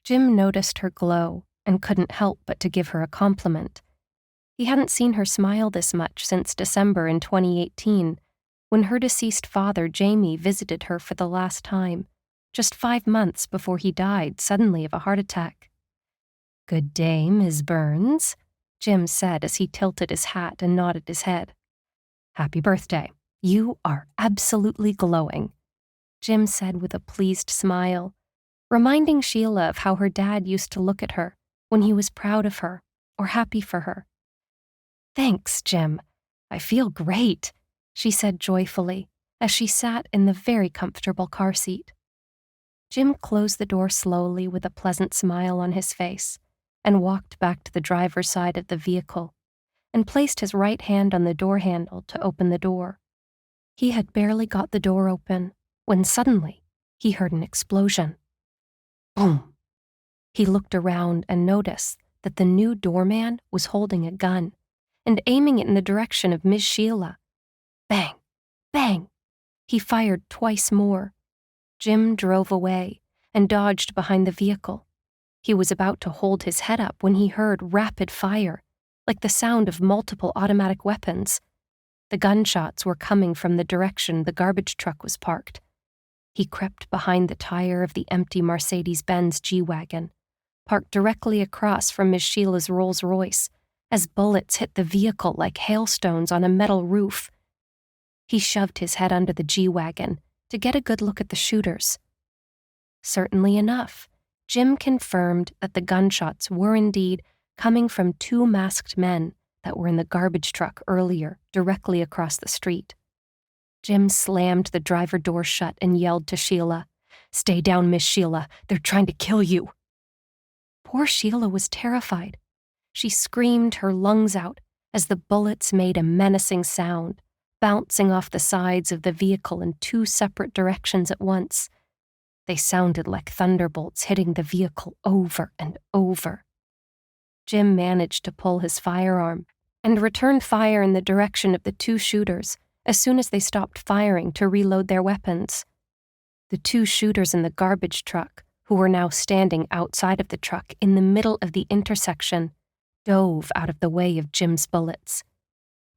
Speaker 1: Jim noticed her glow and couldn't help but to give her a compliment. He hadn't seen her smile this much since December in 2018, when her deceased father, Jamie, visited her for the last time, just 5 months before he died suddenly of a heart attack. "Good day, Ms. Burns," Jim said as he tilted his hat and nodded his head. "Happy birthday. You are absolutely glowing," Jim said with a pleased smile, reminding Sheila of how her dad used to look at her when he was proud of her or happy for her. "Thanks, Jim. I feel great," she said joyfully as she sat in the very comfortable car seat. Jim closed the door slowly with a pleasant smile on his face and walked back to the driver's side of the vehicle and placed his right hand on the door handle to open the door. He had barely got the door open when suddenly he heard an explosion. Boom! He looked around and noticed that the new doorman was holding a gun and aiming it in the direction of Miss Sheila. Bang! Bang! He fired twice more. Jim drove away and dodged behind the vehicle. He was about to hold his head up when he heard rapid fire, like the sound of multiple automatic weapons. The gunshots were coming from the direction the garbage truck was parked. He crept behind the tire of the empty Mercedes-Benz G-Wagon, parked directly across from Miss Sheila's Rolls-Royce, as bullets hit the vehicle like hailstones on a metal roof. He shoved his head under the G-Wagon to get a good look at the shooters. Certainly enough, Jim confirmed that the gunshots were indeed coming from 2 masked men that were in the garbage truck earlier, directly across the street. Jim slammed the driver door shut and yelled to Sheila, "Stay down, Miss Sheila. They're trying to kill you." Poor Sheila was terrified. She screamed her lungs out as the bullets made a menacing sound, bouncing off the sides of the vehicle in 2 separate directions at once. They sounded like thunderbolts hitting the vehicle over and over. Jim managed to pull his firearm and returned fire in the direction of the 2 shooters as soon as they stopped firing to reload their weapons. The 2 shooters in the garbage truck, who were now standing outside of the truck in the middle of the intersection, dove out of the way of Jim's bullets.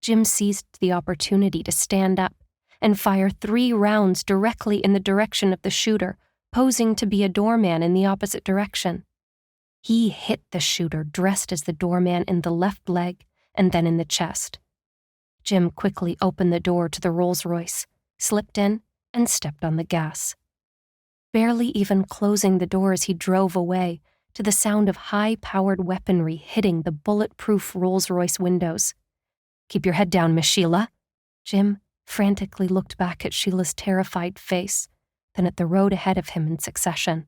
Speaker 1: Jim seized the opportunity to stand up and fire 3 rounds directly in the direction of the shooter, posing to be a doorman in the opposite direction. He hit the shooter dressed as the doorman in the left leg and then in the chest. Jim quickly opened the door to the Rolls-Royce, slipped in, and stepped on the gas. Barely even closing the door as he drove away to the sound of high-powered weaponry hitting the bulletproof Rolls-Royce windows. "Keep your head down, Miss Sheila." Jim frantically looked back at Sheila's terrified face, then at the road ahead of him in succession.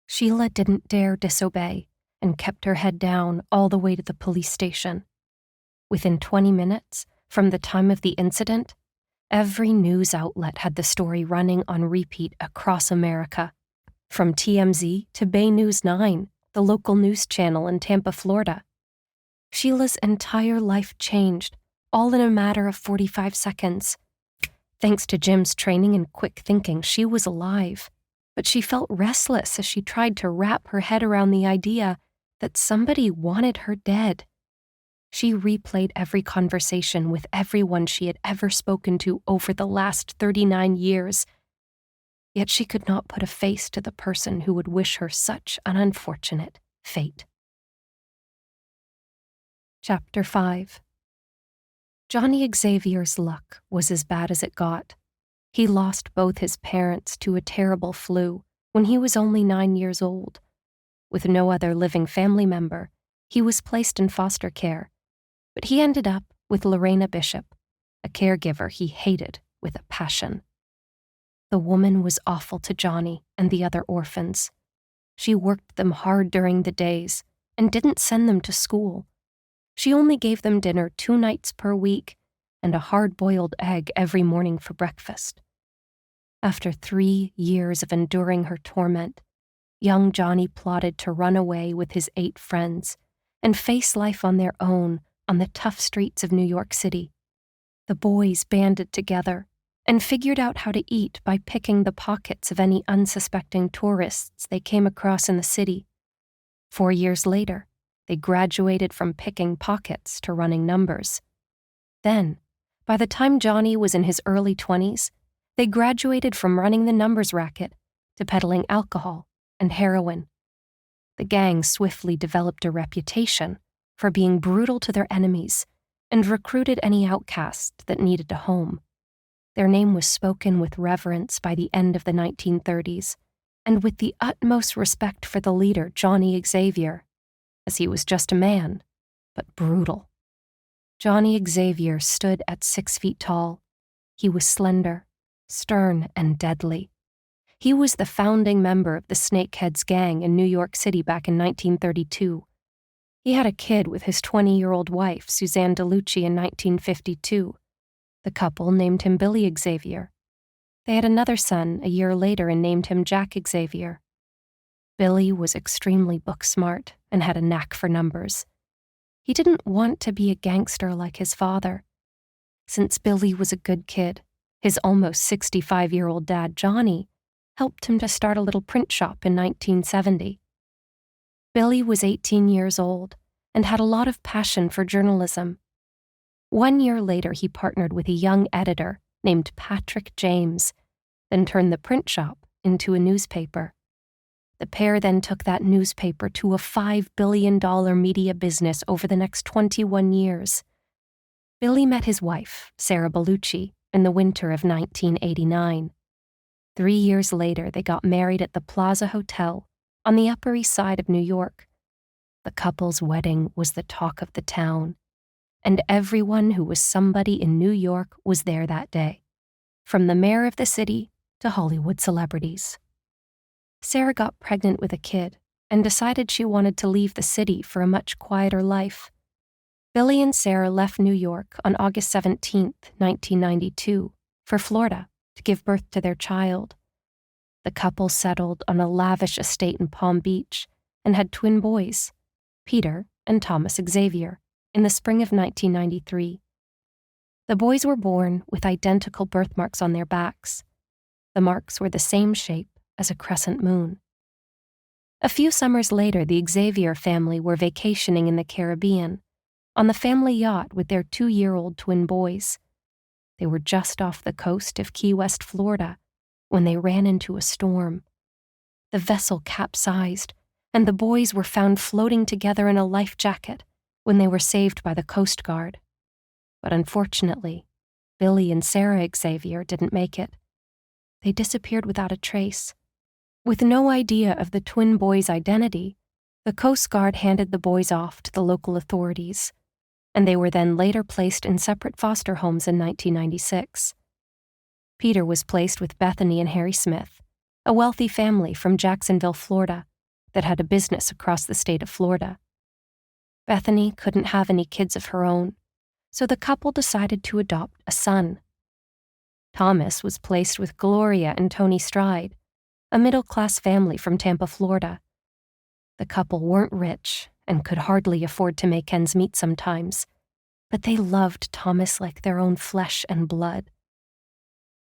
Speaker 1: Sheila didn't dare disobey and kept her head down all the way to the police station. Within 20 minutes, from the time of the incident, every news outlet had the story running on repeat across America, from TMZ to Bay News 9, the local news channel in Tampa, Florida. Sheila's entire life changed, all in a matter of 45 seconds. Thanks to Jim's training and quick thinking, she was alive, but she felt restless as she tried to wrap her head around the idea that somebody wanted her dead. She replayed every conversation with everyone she had ever spoken to over the last 39 years, yet she could not put a face to the person who would wish her such an unfortunate fate. Chapter 5. Johnny Xavier's luck was as bad as it got. He lost both his parents to a terrible flu when he was only 9 years old. With no other living family member, he was placed in foster care, but he ended up with Lorena Bishop, a caregiver he hated with a passion. The woman was awful to Johnny and the other orphans. She worked them hard during the days and didn't send them to school. She only gave them dinner 2 nights per week and a hard-boiled egg every morning for breakfast. After 3 years of enduring her torment, young Johnny plotted to run away with his 8 friends and face life on their own on the tough streets of New York City. The boys banded together and figured out how to eat by picking the pockets of any unsuspecting tourists they came across in the city. 4 years later, they graduated from picking pockets to running numbers. Then, by the time Johnny was in his early 20s, they graduated from running the numbers racket to peddling alcohol and heroin. The gang swiftly developed a reputation for being brutal to their enemies and recruited any outcast that needed a home. Their name was spoken with reverence by the end of the 1930s, and with the utmost respect for the leader, Johnny Xavier, as he was just a man, but brutal. Johnny Xavier stood at 6 feet tall. He was slender, stern, and deadly. He was the founding member of the Snakeheads gang in New York City back in 1932. He had a kid with his 20-year-old wife, Suzanne DeLucci, in 1952. The couple named him Billy Xavier. They had another son a year later and named him Jack Xavier. Billy was extremely book-smart and had a knack for numbers. He didn't want to be a gangster like his father. Since Billy was a good kid, his almost 65-year-old dad, Johnny, helped him to start a little print shop in 1970. Billy was 18 years old and had a lot of passion for journalism. 1 year later, he partnered with a young editor named Patrick James, then turned the print shop into a newspaper. The pair then took that newspaper to a $5 billion media business over the next 21 years. Billy met his wife, Sarah Bellucci, in the winter of 1989. 3 years later, they got married at the Plaza Hotel on the Upper East Side of New York. The couple's wedding was the talk of the town, and everyone who was somebody in New York was there that day, from the mayor of the city to Hollywood celebrities. Sarah got pregnant with a kid and decided she wanted to leave the city for a much quieter life. Billy and Sarah left New York on August 17, 1992, for Florida to give birth to their child. The couple settled on a lavish estate in Palm Beach and had twin boys, Peter and Thomas Xavier, in the spring of 1993. The boys were born with identical birthmarks on their backs. The marks were the same shape as a crescent moon. A few summers later, the Xavier family were vacationing in the Caribbean, on the family yacht with their 2-year-old twin boys. They were just off the coast of Key West, Florida, when they ran into a storm. The vessel capsized, and the boys were found floating together in a life jacket when they were saved by the Coast Guard. But unfortunately, Billy and Sarah Xavier didn't make it. They disappeared without a trace. With no idea of the twin boys' identity, the Coast Guard handed the boys off to the local authorities, and they were then later placed in separate foster homes in 1996. Peter was placed with Bethany and Harry Smith, a wealthy family from Jacksonville, Florida, that had a business across the state of Florida. Bethany couldn't have any kids of her own, so the couple decided to adopt a son. Thomas was placed with Gloria and Tony Stride, a middle-class family from Tampa, Florida. The couple weren't rich and could hardly afford to make ends meet sometimes, but they loved Thomas like their own flesh and blood.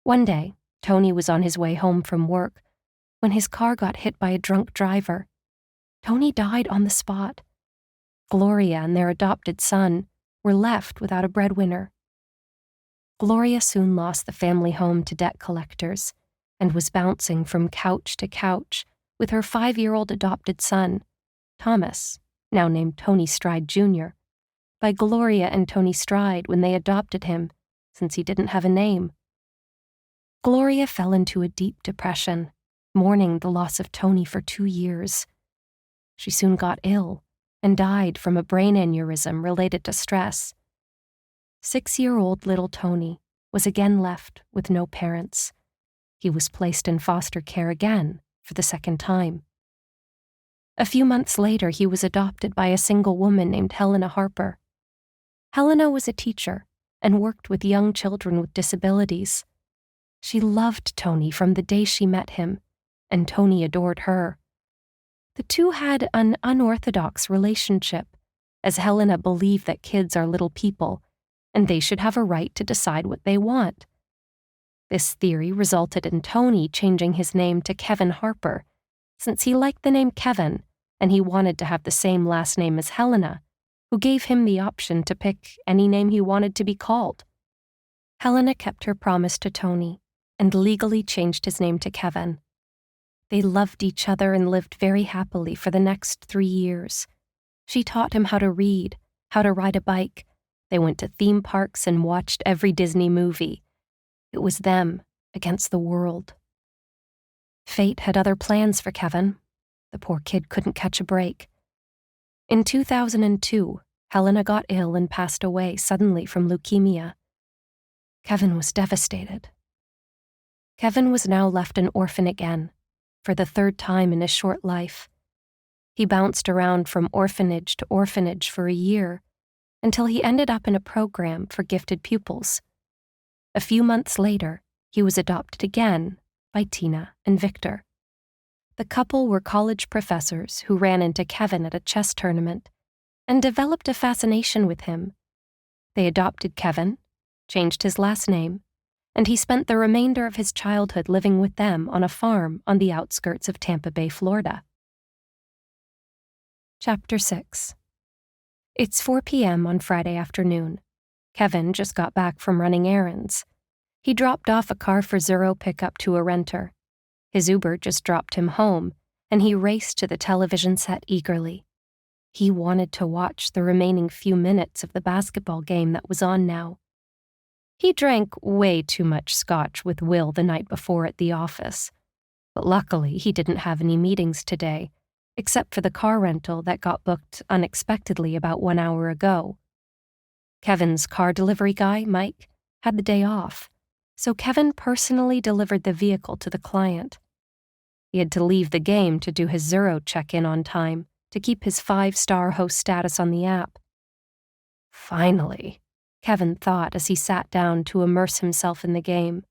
Speaker 1: One day, Tony was on his way home from work when his car got hit by a drunk driver. Tony died on the spot. Gloria and their adopted son were left without a breadwinner. Gloria soon lost the family home to debt collectors and was bouncing from couch to couch with her 5-year-old adopted son, Thomas, now named Tony Stride Jr., by Gloria and Tony Stride when they adopted him, since he didn't have a name. Gloria fell into a deep depression, mourning the loss of Tony for 2 years. She soon got ill and died from a brain aneurysm related to stress. 6-year-old little Tony was again left with no parents. He was placed in foster care again for the second time. A few months later, he was adopted by a single woman named Helena Harper. Helena was a teacher and worked with young children with disabilities. She loved Tony from the day she met him, and Tony adored her. The two had an unorthodox relationship, as Helena believed that kids are little people, and they should have a right to decide what they want. This theory resulted in Tony changing his name to Kevin Harper, since he liked the name Kevin and he wanted to have the same last name as Helena, who gave him the option to pick any name he wanted to be called. Helena kept her promise to Tony and legally changed his name to Kevin. They loved each other and lived very happily for the next 3 years. She taught him how to read, how to ride a bike. They went to theme parks and watched every Disney movie. It was them against the world. Fate had other plans for Kevin. The poor kid couldn't catch a break. In 2002, Helena got ill and passed away suddenly from leukemia. Kevin was devastated. Kevin was now left an orphan again, for the third time in his short life. He bounced around from orphanage to orphanage for a year, until he ended up in a program for gifted pupils. A few months later, he was adopted again by Tina and Victor. The couple were college professors who ran into Kevin at a chess tournament and developed a fascination with him. They adopted Kevin, changed his last name, and he spent the remainder of his childhood living with them on a farm on the outskirts of Tampa Bay, Florida. Chapter 6. It's 4 p.m. on Friday afternoon. Kevin just got back from running errands. He dropped off a car for Zero pickup to a renter. His Uber just dropped him home, and he raced to the television set eagerly. He wanted to watch the remaining few minutes of the basketball game that was on now. He drank way too much scotch with Will the night before at the office, but luckily he didn't have any meetings today, except for the car rental that got booked unexpectedly about 1 hour ago. Kevin's car delivery guy, Mike, had the day off, so Kevin personally delivered the vehicle to the client. He had to leave the game to do his Zero check-in on time to keep his 5-star host status on the app. Finally, Kevin thought as he sat down to immerse himself in the game.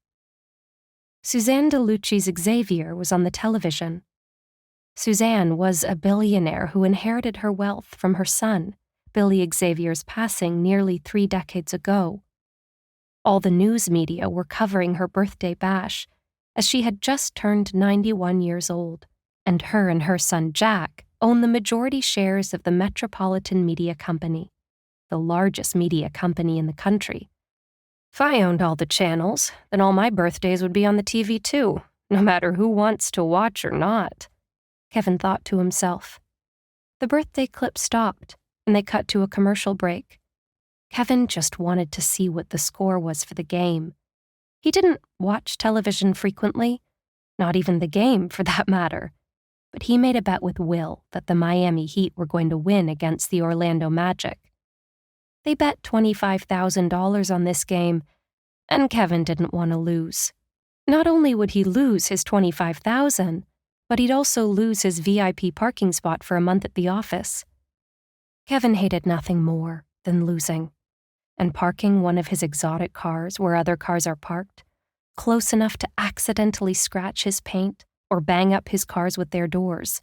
Speaker 1: Suzanne DeLucci's Xavier was on the television. Suzanne was a billionaire who inherited her wealth from her son, Billy Xavier's passing nearly 3 decades ago. All the news media were covering her birthday bash, as she had just turned 91 years old, and her son Jack own the majority shares of the Metropolitan Media Company, the largest media company in the country. If I owned all the channels, then all my birthdays would be on the TV too, no matter who wants to watch or not, Kevin thought to himself. The birthday clip stopped, and they cut to a commercial break. Kevin just wanted to see what the score was for the game. He didn't watch television frequently, not even the game for that matter, but he made a bet with Will that the Miami Heat were going to win against the Orlando Magic. They bet $25,000 on this game, and Kevin didn't want to lose. Not only would he lose his $25,000, but he'd also lose his VIP parking spot for a month at the office. Kevin hated nothing more than losing, and parking one of his exotic cars where other cars are parked, close enough to accidentally scratch his paint or bang up his cars with their doors.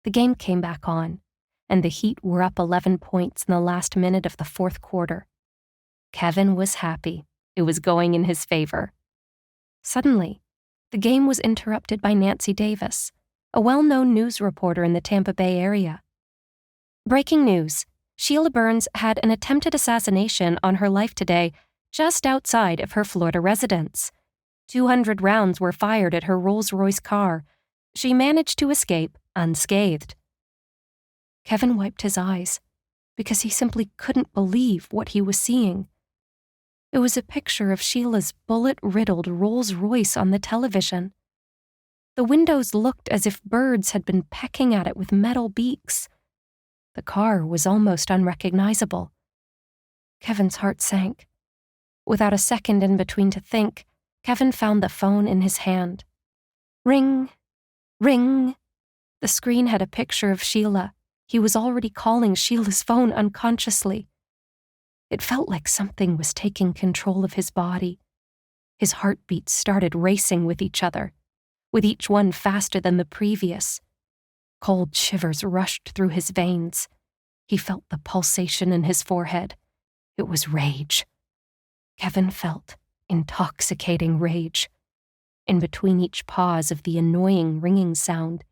Speaker 1: The game came back on, and the Heat were up 11 points in the last minute of the fourth quarter. Kevin was happy. It was going in his favor. Suddenly, the game was interrupted by Nancy Davis, a well-known news reporter in the Tampa Bay area. Breaking news. Sheila Burns had an attempted assassination on her life today, just outside of her Florida residence. 200 rounds were fired at her Rolls-Royce car. She managed to escape unscathed. Kevin wiped his eyes, because he simply couldn't believe what he was seeing. It was a picture of Sheila's bullet-riddled Rolls-Royce on the television. The windows looked as if birds had been pecking at it with metal beaks. The car was almost unrecognizable. Kevin's heart sank. Without a second in between to think, Kevin found the phone in his hand. Ring, ring. The screen had a picture of Sheila. He was already calling Sheila's phone unconsciously. It felt like something was taking control of his body. His heartbeats started racing with each other, with each one faster than the previous. Cold shivers rushed through his veins. He felt the pulsation in his forehead. It was rage. Kevin felt intoxicating rage. In between each pause of the annoying ringing sound,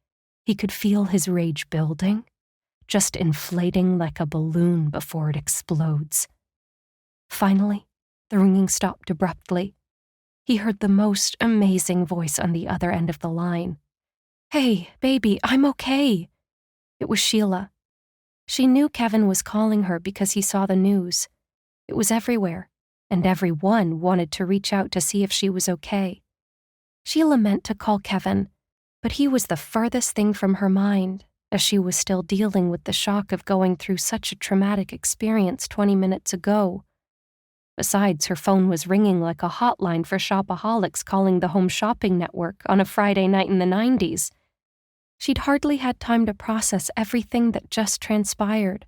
Speaker 1: he could feel his rage building, just inflating like a balloon before it explodes. Finally, the ringing stopped abruptly. He heard the most amazing voice on the other end of the line. "Hey, baby, I'm okay." It was Sheila. She knew Kevin was calling her because he saw the news. It was everywhere, and everyone wanted to reach out to see if she was okay. Sheila meant to call Kevin, but he was the furthest thing from her mind, as she was still dealing with the shock of going through such a traumatic experience 20 minutes ago. Besides, her phone was ringing like a hotline for shopaholics calling the Home Shopping Network on a Friday night in the 90s. She'd hardly had time to process everything that just transpired.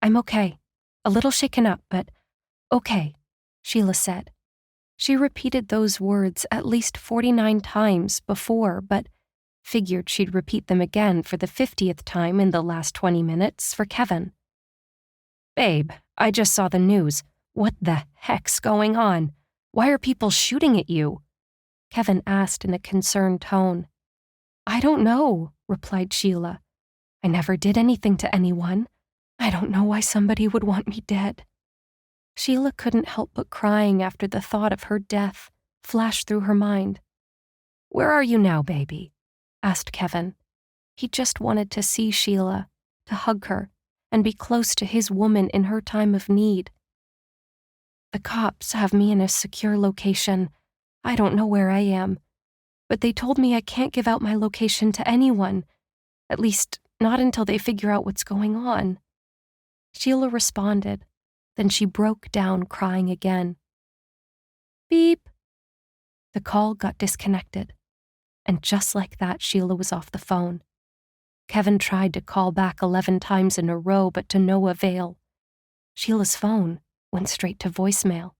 Speaker 1: "I'm okay. A little shaken up, but okay," Sheila said. She repeated those words at least 49 times before, but figured she'd repeat them again for the 50th time in the last 20 minutes for Kevin. "Babe, I just saw the news. What the heck's going on? Why are people shooting at you?" Kevin asked in a concerned tone. "I don't know," replied Sheila. "I never did anything to anyone. I don't know why somebody would want me dead." Sheila couldn't help but crying after the thought of her death flashed through her mind. "Where are you now, baby?" asked Kevin. He just wanted to see Sheila, to hug her, and be close to his woman in her time of need. "The cops have me in a secure location. I don't know where I am, but they told me I can't give out my location to anyone, at least not until they figure out what's going on." Sheila responded, then she broke down crying again. Beep. The call got disconnected, and just like that, Sheila was off the phone. Kevin tried to call back 11 times in a row, but to no avail. Sheila's phone went straight to voicemail.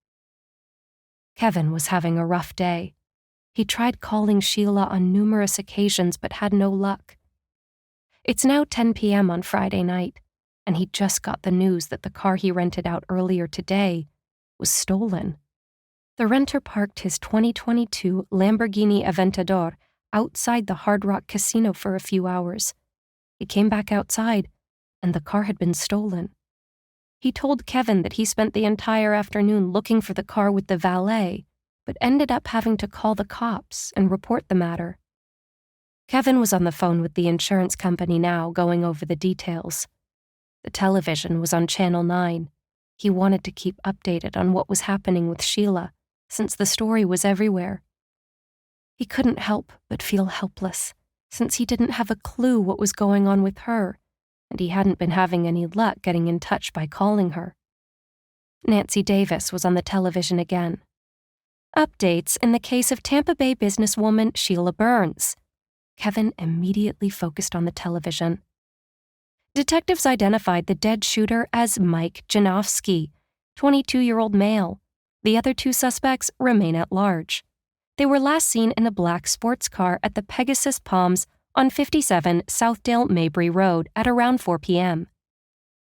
Speaker 1: Kevin was having a rough day. He tried calling Sheila on numerous occasions but had no luck. It's now 10 p.m. on Friday night, and he just got the news that the car he rented out earlier today was stolen. The renter parked his 2022 Lamborghini Aventador outside the Hard Rock Casino for a few hours. He came back outside, and the car had been stolen. He told Kevin that he spent the entire afternoon looking for the car with the valet, but ended up having to call the cops and report the matter. Kevin was on the phone with the insurance company now, going over the details. The television was on Channel 9. He wanted to keep updated on what was happening with Sheila, since the story was everywhere. He couldn't help but feel helpless, since he didn't have a clue what was going on with her, and he hadn't been having any luck getting in touch by calling her. Nancy Davis was on the television again. "Updates in the case of Tampa Bay businesswoman Sheila Burns." Kevin immediately focused on the television. "Detectives identified the dead shooter as Mike Janofsky, 22-year-old male. The other two suspects remain at large. They were last seen in a black sports car at the Pegasus Palms on 57 Southdale Mabry Road at around 4 p.m.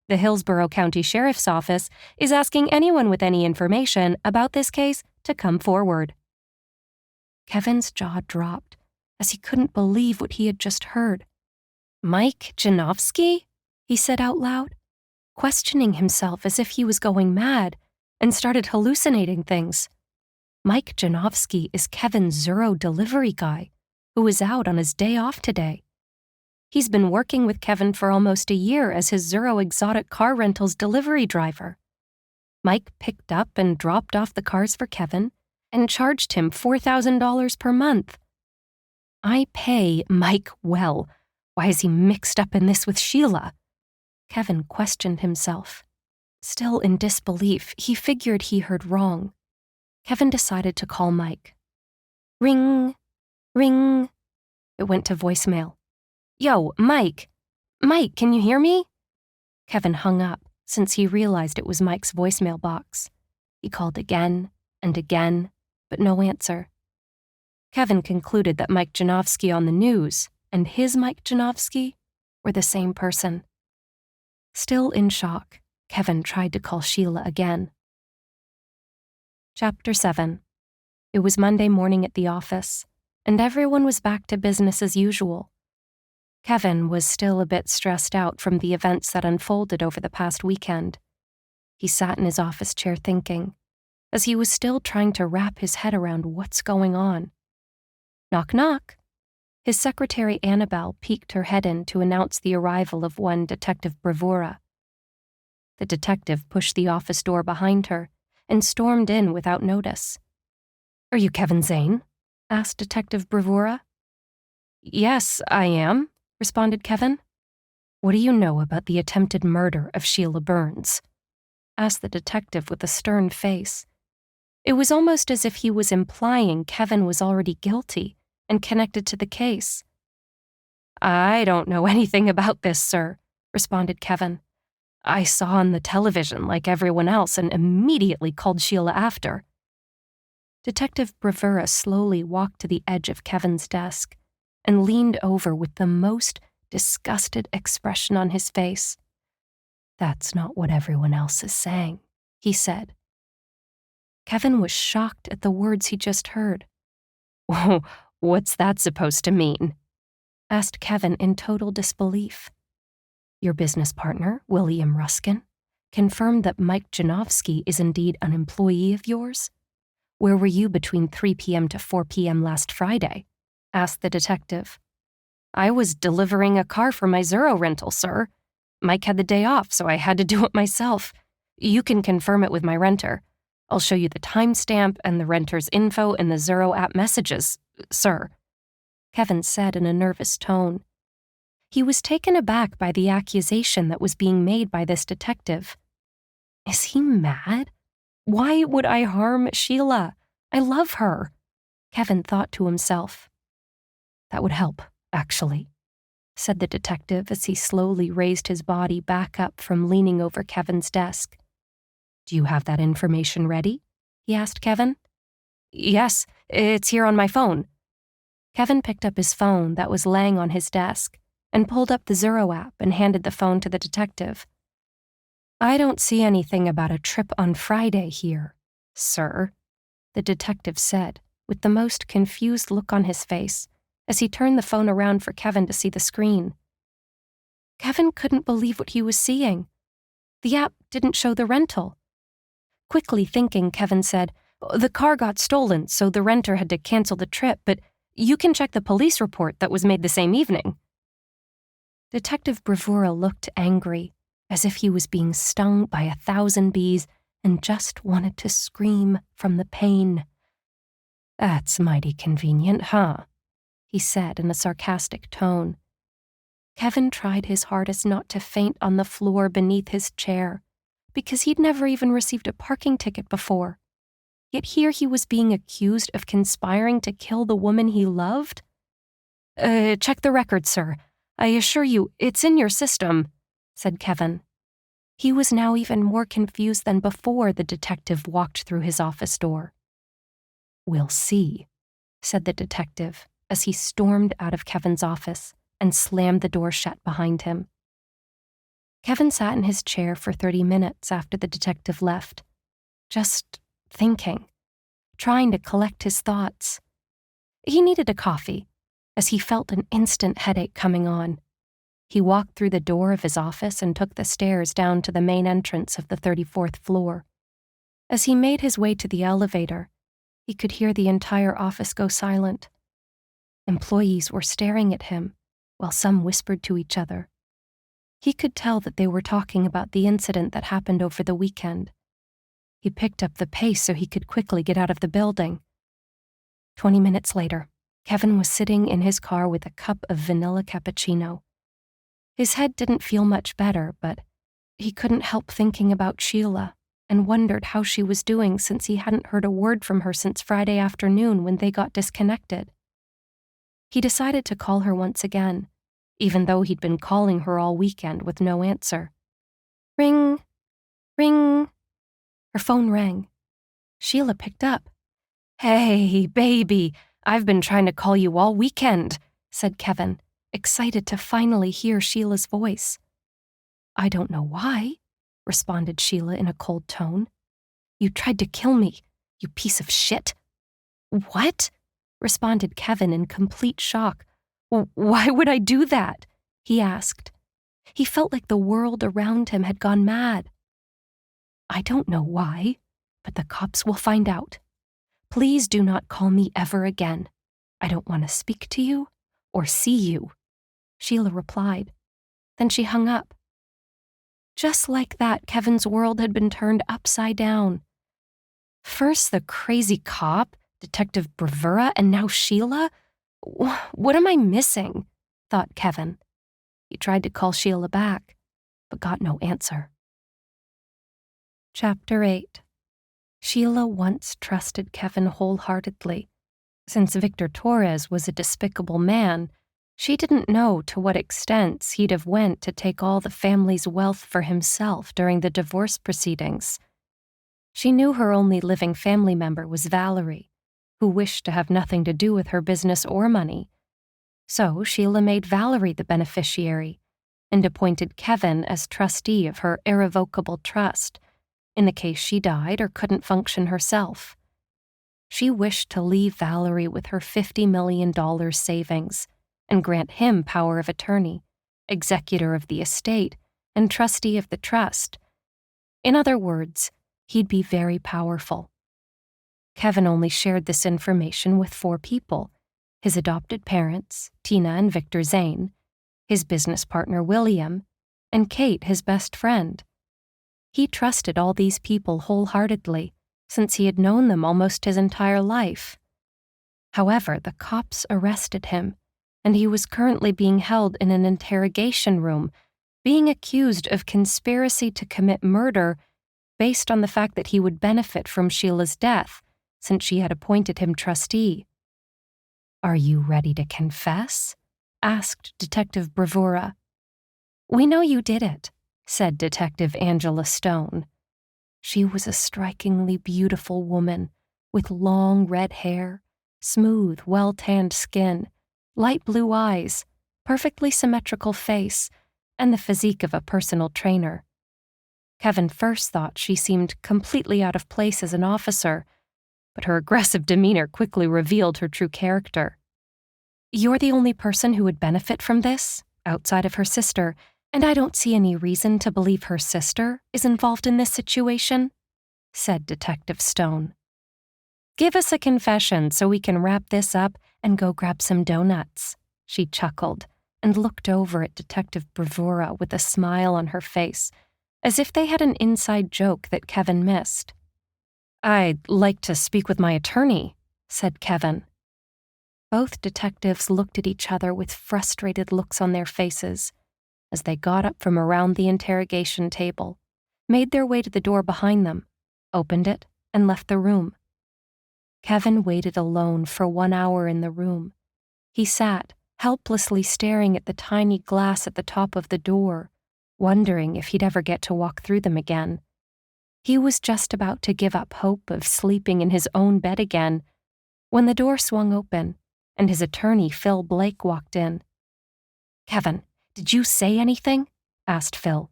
Speaker 1: The Hillsborough County Sheriff's Office is asking anyone with any information about this case to come forward." Kevin's jaw dropped, as he couldn't believe what he had just heard. "Mike Janofsky?" he said out loud, questioning himself as if he was going mad, and started hallucinating things. Mike Janofsky is Kevin's Zuro delivery guy, who is out on his day off today. He's been working with Kevin for almost a year as his Zuro exotic car rentals delivery driver. Mike picked up and dropped off the cars for Kevin and charged him $4,000 per month. I pay Mike well. Why is he mixed up in this with Sheila? Kevin questioned himself. Still in disbelief, he figured he heard wrong. Kevin decided to call Mike. Ring, ring. It went to voicemail. Yo, Mike. Mike, can you hear me? Kevin hung up, since he realized it was Mike's voicemail box. He called again and again, but no answer. Kevin concluded that Mike Janofsky on the news and his Mike Janofsky were the same person. Still in shock, Kevin tried to call Sheila again. Chapter 7. It was Monday morning at the office, and everyone was back to business as usual. Kevin was still a bit stressed out from the events that unfolded over the past weekend. He sat in his office chair thinking, as he was still trying to wrap his head around what's going on. Knock, knock. His secretary Annabelle peeked her head in to announce the arrival of one Detective Bravura. The detective pushed the office door behind her and stormed in without notice. "Are you Kevin Zane?" asked Detective Bravura. "Yes, I am," responded Kevin. "What do you know about the attempted murder of Sheila Burns?" asked the detective with a stern face. It was almost as if he was implying Kevin was already guilty and connected to the case. "I don't know anything about this, sir," responded Kevin. "I saw on the television like everyone else and immediately called Sheila after." Detective Bravura slowly walked to the edge of Kevin's desk and leaned over with the most disgusted expression on his face. "That's not what everyone else is saying," he said. Kevin was shocked at the words he just heard. "Whoa, what's that supposed to mean?" asked Kevin in total disbelief. "Your business partner, William Ruskin, confirmed that Mike Janowski is indeed an employee of yours? Where were you between 3 p.m. to 4 p.m. last Friday?" asked the detective. "I was delivering a car for my Zero rental, sir. Mike had the day off, so I had to do it myself. You can confirm it with my renter. I'll show you the timestamp and the renter's info in the Zero app messages, sir," Kevin said in a nervous tone. He was taken aback by the accusation that was being made by this detective. Is he mad? Why would I harm Sheila? I love her, Kevin thought to himself. "That would help, actually," said the detective as he slowly raised his body back up from leaning over Kevin's desk. "Do you have that information ready?" he asked Kevin. "Yes, it's here on my phone." Kevin picked up his phone that was laying on his desk and pulled up the Zero app and handed the phone to the detective. "I don't see anything about a trip on Friday here, sir," the detective said, with the most confused look on his face as he turned the phone around for Kevin to see the screen. Kevin couldn't believe what he was seeing. The app didn't show the rental. Quickly thinking, Kevin said, "The car got stolen, so the renter had to cancel the trip, but you can check the police report that was made the same evening." Detective Bravura looked angry, as if he was being stung by 1,000 bees and just wanted to scream from the pain. "That's mighty convenient, huh?" he said in a sarcastic tone. Kevin tried his hardest not to faint on the floor beneath his chair, because he'd never even received a parking ticket before. Yet here he was being accused of conspiring to kill the woman he loved? Check the record, sir. I assure you, it's in your system," said Kevin. He was now even more confused than before the detective walked through his office door. "We'll see," said the detective as he stormed out of Kevin's office and slammed the door shut behind him. Kevin sat in his chair for 30 minutes after the detective left, just thinking, trying to collect his thoughts. He needed a coffee, as he felt an instant headache coming on. He walked through the door of his office and took the stairs down to the main entrance of the 34th floor. As he made his way to the elevator, he could hear the entire office go silent. Employees were staring at him, while some whispered to each other. He could tell that they were talking about the incident that happened over the weekend. He picked up the pace so he could quickly get out of the building. 20 minutes later, Kevin was sitting in his car with a cup of vanilla cappuccino. His head didn't feel much better, but he couldn't help thinking about Sheila and wondered how she was doing since he hadn't heard a word from her since Friday afternoon when they got disconnected. He decided to call her once again, even though he'd been calling her all weekend with no answer. Ring, ring. Her phone rang. Sheila picked up. "Hey, baby, I've been trying to call you all weekend," said Kevin, excited to finally hear Sheila's voice. "I don't know why," responded Sheila in a cold tone. "You tried to kill me, you piece of shit." "What?" responded Kevin in complete shock. "Why would I do that?" he asked. He felt like the world around him had gone mad. "I don't know why, but the cops will find out. Please do not call me ever again. I don't want to speak to you or see you," Sheila replied. Then she hung up. Just like that, Kevin's world had been turned upside down. First the crazy cop, Detective Bravura, and now Sheila? What am I missing? Thought Kevin. He tried to call Sheila back, but got no answer. Chapter 8. Sheila once trusted Kevin wholeheartedly. Since Victor Torres was a despicable man, she didn't know to what extents he'd have went to take all the family's wealth for himself during the divorce proceedings. She knew her only living family member was Valerie, who wished to have nothing to do with her business or money. So Sheila made Valerie the beneficiary and appointed Kevin as trustee of her irrevocable trust in the case she died or couldn't function herself. She wished to leave Valerie with her $50 million savings and grant him power of attorney, executor of the estate, and trustee of the trust. In other words, he'd be very powerful. Kevin only shared this information with 4 people: his adopted parents, Tina and Victor Zane, his business partner William, and Kate, his best friend. He trusted all these people wholeheartedly, since he had known them almost his entire life. However, the cops arrested him, and he was currently being held in an interrogation room, being accused of conspiracy to commit murder based on the fact that he would benefit from Sheila's death, since she had appointed him trustee. "Are you ready to confess?" asked Detective Bravura. "We know you did it," said Detective Angela Stone. She was a strikingly beautiful woman with long red hair, smooth, well-tanned skin, light blue eyes, perfectly symmetrical face, and the physique of a personal trainer. Kevin first thought she seemed completely out of place as an officer, but her aggressive demeanor quickly revealed her true character. "You're the only person who would benefit from this, outside of her sister, and I don't see any reason to believe her sister is involved in this situation," said Detective Stone. "Give us a confession so we can wrap this up and go grab some donuts," she chuckled and looked over at Detective Bravura with a smile on her face, as if they had an inside joke that Kevin missed. "I'd like to speak with my attorney," said Kevin. Both detectives looked at each other with frustrated looks on their faces as they got up from around the interrogation table, made their way to the door behind them, opened it, and left the room. Kevin waited alone for 1 hour in the room. He sat, helplessly staring at the tiny glass at the top of the door, wondering if he'd ever get to walk through them again. He was just about to give up hope of sleeping in his own bed again when the door swung open and his attorney, Phil Blake, walked in. "Kevin, did you say anything?" asked Phil.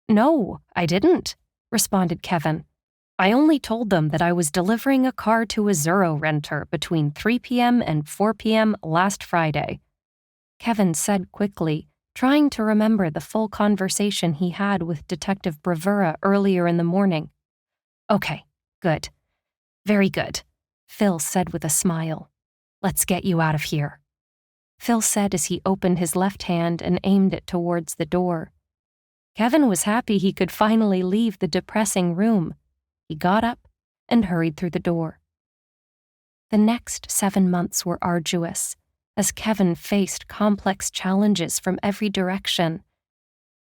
Speaker 1: "No, I didn't," responded Kevin. "I only told them that I was delivering a car to a Zuro renter between 3 p.m. and 4 p.m. last Friday," Kevin said quickly, trying to remember the full conversation he had with Detective Bravura earlier in the morning. "Okay, good. Very good," Phil said with a smile. "Let's get you out of here," Phil said as he opened his left hand and aimed it towards the door. Kevin was happy he could finally leave the depressing room. He got up and hurried through the door. The next 7 months were arduous, as Kevin faced complex challenges from every direction.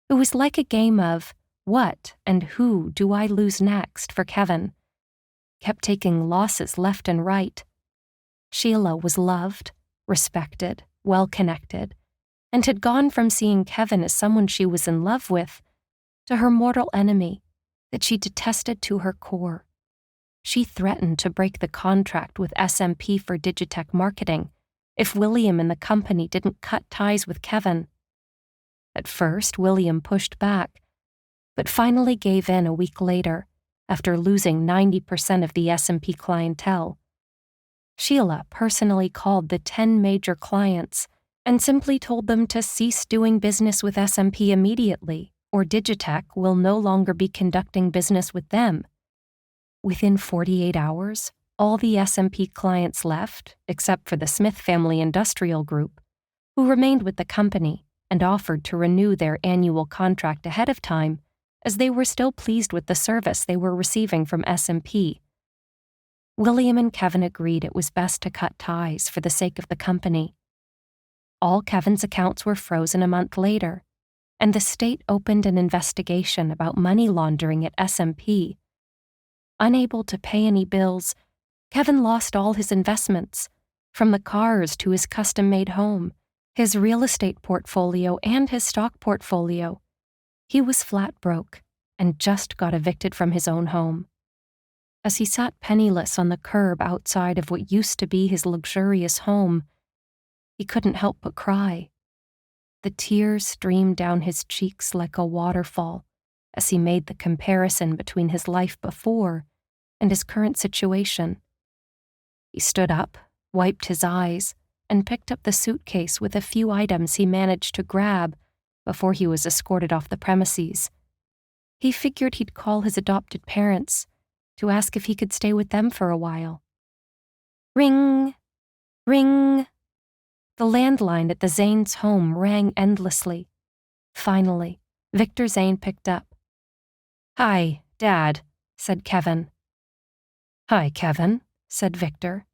Speaker 1: It was like a game of what and who do I lose next for Kevin. Kept taking losses left and right. Sheila was loved, respected, well-connected, and had gone from seeing Kevin as someone she was in love with to her mortal enemy that she detested to her core. She threatened to break the contract with SMP for Digitech marketing if William and the company didn't cut ties with Kevin. At first, William pushed back, but finally gave in a week later after losing 90% of the SMP clientele. Sheila personally called the 10 major clients and simply told them to cease doing business with SMP immediately, or Digitech will no longer be conducting business with them. Within 48 hours, all the SMP clients left, except for the Smith Family Industrial Group, who remained with the company and offered to renew their annual contract ahead of time, as they were still pleased with the service they were receiving from S&P. William and Kevin agreed it was best to cut ties for the sake of the company. All Kevin's accounts were frozen a month later, and the state opened an investigation about money laundering at S&P. Unable to pay any bills, Kevin lost all his investments, from the cars to his custom-made home, his real estate portfolio, and his stock portfolio. He was flat broke and just got evicted from his own home. As he sat penniless on the curb outside of what used to be his luxurious home, he couldn't help but cry. The tears streamed down his cheeks like a waterfall as he made the comparison between his life before and his current situation. He stood up, wiped his eyes, and picked up the suitcase with a few items he managed to grab before he was escorted off the premises. He figured he'd call his adopted parents to ask if he could stay with them for a while. Ring! Ring! The landline at the Zanes' home rang endlessly. Finally, Victor Zane picked up. "Hi, Dad," said Kevin. "Hi, Kevin," said Victor.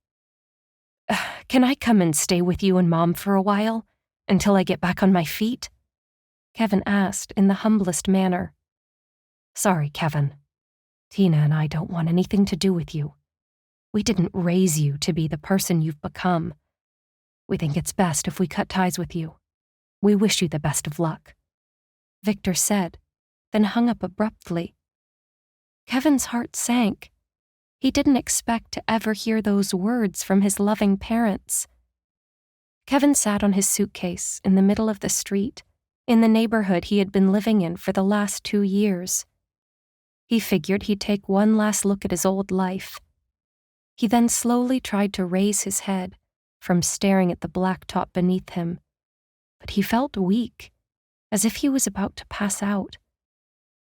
Speaker 1: "Can I come and stay with you and Mom for a while, until I get back on my feet?" Kevin asked in the humblest manner. "Sorry, Kevin. Tina and I don't want anything to do with you. We didn't raise you to be the person you've become. We think it's best if we cut ties with you. We wish you the best of luck," Victor said, then hung up abruptly. Kevin's heart sank. He didn't expect to ever hear those words from his loving parents. Kevin sat on his suitcase in the middle of the street, in the neighborhood he had been living in for the last 2 years. He figured he'd take one last look at his old life. He then slowly tried to raise his head from staring at the blacktop beneath him, but he felt weak, as if he was about to pass out.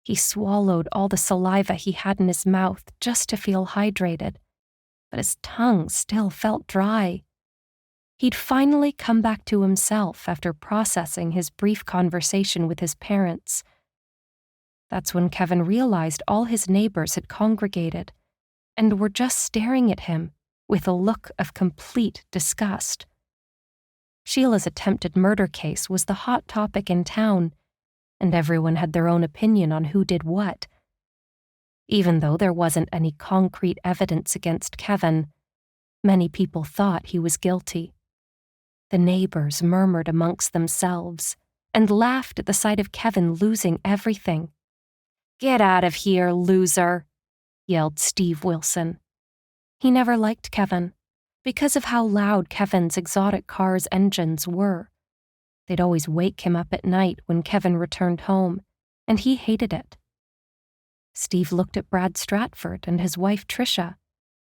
Speaker 1: He swallowed all the saliva he had in his mouth just to feel hydrated, but his tongue still felt dry. He'd finally come back to himself after processing his brief conversation with his parents. That's when Kevin realized all his neighbors had congregated and were just staring at him with a look of complete disgust. Sheila's attempted murder case was the hot topic in town, and everyone had their own opinion on who did what. Even though there wasn't any concrete evidence against Kevin, many people thought he was guilty. The neighbors murmured amongst themselves and laughed at the sight of Kevin losing everything. "Get out of here, loser," yelled Steve Wilson. He never liked Kevin because of how loud Kevin's exotic car's engines were. They'd always wake him up at night when Kevin returned home, and he hated it. Steve looked at Brad Stratford and his wife Tricia,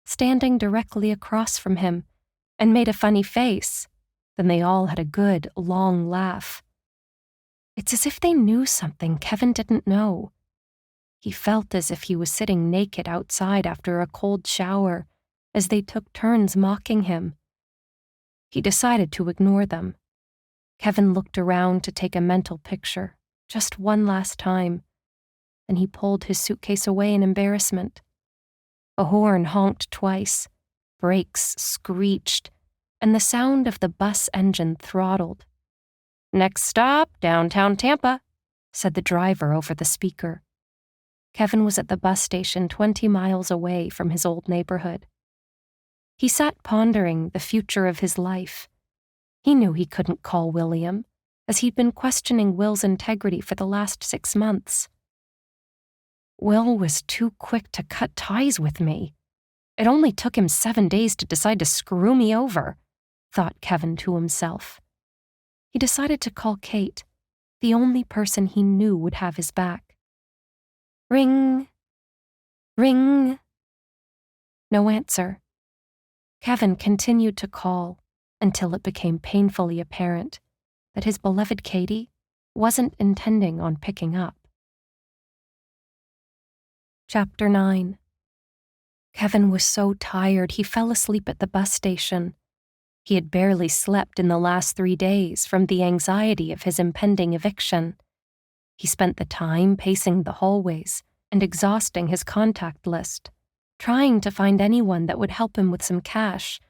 Speaker 1: standing directly across from him, and made a funny face. Then they all had a good, long laugh. It's as if they knew something Kevin didn't know. He felt as if he was sitting naked outside after a cold shower, as they took turns mocking him. He decided to ignore them. Kevin looked around to take a mental picture, just one last time. Then he pulled his suitcase away in embarrassment. A horn honked twice, brakes screeched, and the sound of the bus engine throttled. "Next stop, downtown Tampa," said the driver over the speaker. Kevin was at the bus station 20 miles away from his old neighborhood. He sat pondering the future of his life. He knew he couldn't call William, as he'd been questioning Will's integrity for the last 6 months. Will was too quick to cut ties with me. It only took him 7 days to decide to screw me over, thought Kevin to himself. He decided to call Kate, the only person he knew would have his back. Ring. Ring. No answer. Kevin continued to call until it became painfully apparent that his beloved Katie wasn't intending on picking up. Chapter 9. Kevin was so tired he fell asleep at the bus station. He had barely slept in the last 3 days from the anxiety of his impending eviction. He spent the time pacing the hallways and exhausting his contact list, trying to find anyone that would help him with some cash.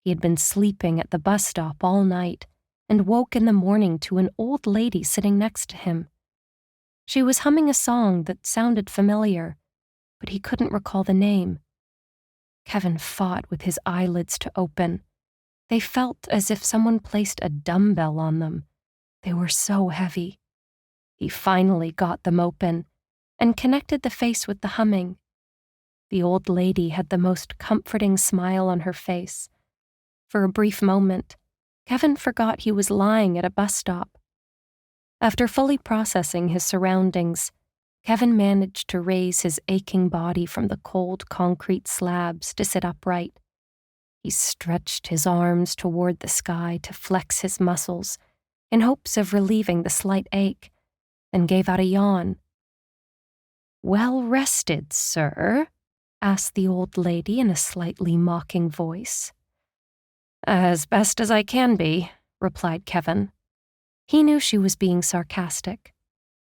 Speaker 1: He had been sleeping at the bus stop all night and woke in the morning to an old lady sitting next to him. She was humming a song that sounded familiar, but he couldn't recall the name. Kevin fought with his eyelids to open. They felt as if someone placed a dumbbell on them. They were so heavy. He finally got them open and connected the face with the humming. The old lady had the most comforting smile on her face. For a brief moment, Kevin forgot he was lying at a bus stop. After fully processing his surroundings, Kevin managed to raise his aching body from the cold concrete slabs to sit upright. He stretched his arms toward the sky to flex his muscles in hopes of relieving the slight ache, then gave out a yawn. "Well rested, sir?" asked the old lady in a slightly mocking voice. "As best as I can be," replied Kevin. He knew she was being sarcastic,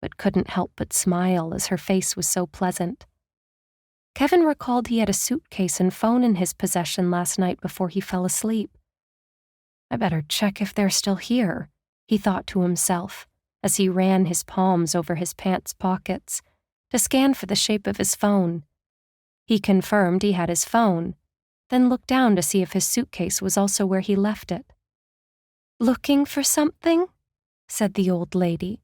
Speaker 1: but couldn't help but smile as her face was so pleasant. Kevin recalled he had a suitcase and phone in his possession last night before he fell asleep. "I better check if they're still here," he thought to himself as he ran his palms over his pants pockets to scan for the shape of his phone. He confirmed he had his phone, then looked down to see if his suitcase was also where he left it. "Looking for something?" said the old lady.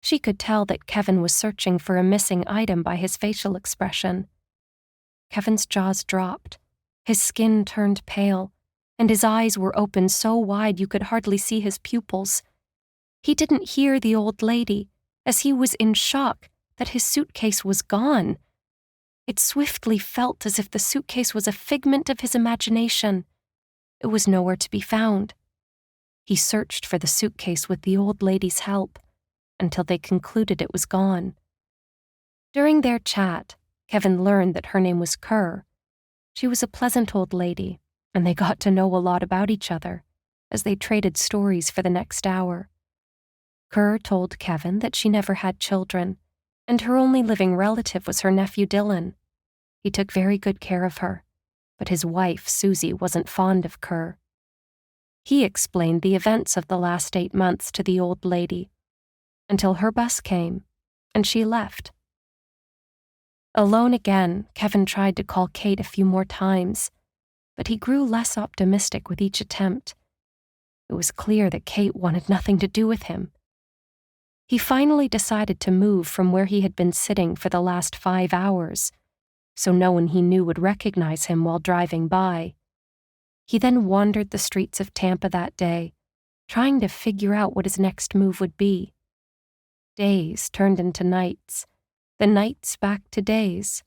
Speaker 1: She could tell that Kevin was searching for a missing item by his facial expression. Kevin's jaws dropped, his skin turned pale, and his eyes were open so wide you could hardly see his pupils. He didn't hear the old lady, as he was in shock that his suitcase was gone. It swiftly felt as if the suitcase was a figment of his imagination. It was nowhere to be found. He searched for the suitcase with the old lady's help, until they concluded it was gone. During their chat, Kevin learned that her name was Kerr. She was a pleasant old lady, and they got to know a lot about each other, as they traded stories for the next hour. Kerr told Kevin that she never had children, and her only living relative was her nephew Dylan. He took very good care of her, but his wife, Susie, wasn't fond of Kerr. He explained the events of the last 8 months to the old lady, until her bus came, and she left. Alone again, Kevin tried to call Kate a few more times, but he grew less optimistic with each attempt. It was clear that Kate wanted nothing to do with him. He finally decided to move from where he had been sitting for the last 5 hours, so no one he knew would recognize him while driving by. He then wandered the streets of Tampa that day, trying to figure out what his next move would be. Days turned into nights, the nights back to days.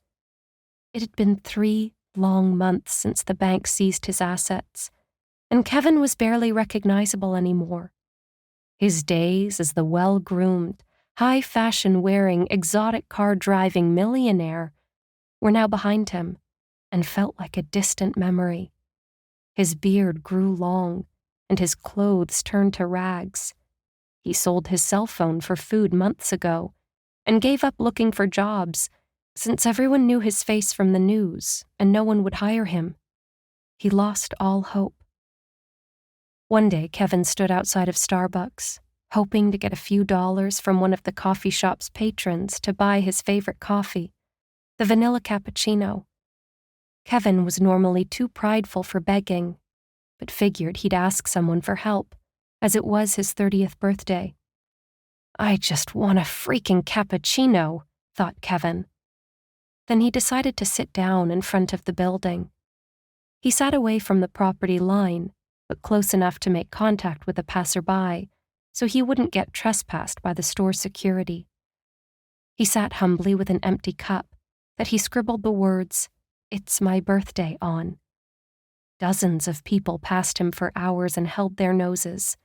Speaker 1: It had been 3 long months since the bank seized his assets, and Kevin was barely recognizable anymore. His days as the well-groomed, high-fashion-wearing, exotic-car-driving millionaire were now behind him and felt like a distant memory. His beard grew long, and his clothes turned to rags. He sold his cell phone for food months ago and gave up looking for jobs since everyone knew his face from the news and no one would hire him. He lost all hope. One day, Kevin stood outside of Starbucks, hoping to get a few dollars from one of the coffee shop's patrons to buy his favorite coffee, the vanilla cappuccino. Kevin was normally too prideful for begging, but figured he'd ask someone for help, as it was his 30th birthday. "I just want a freaking cappuccino," thought Kevin. Then he decided to sit down in front of the building. He sat away from the property line, but close enough to make contact with a passerby, so he wouldn't get trespassed by the store security. He sat humbly with an empty cup that he scribbled the words, "It's my birthday" on. Dozens of people passed him for hours and held their noses.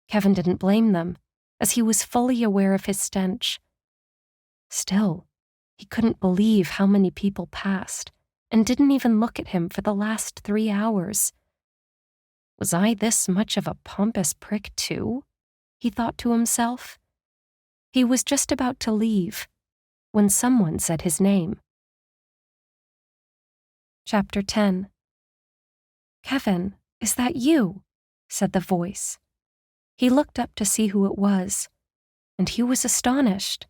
Speaker 1: Kevin didn't blame them, as he was fully aware of his stench. Still, he couldn't believe how many people passed and didn't even look at him for the last 3 hours. Was I this much of a pompous prick too? He thought to himself. He was just about to leave when someone said his name. Chapter 10. "Kevin, is that you?" said the voice. He looked up to see who it was, and he was astonished.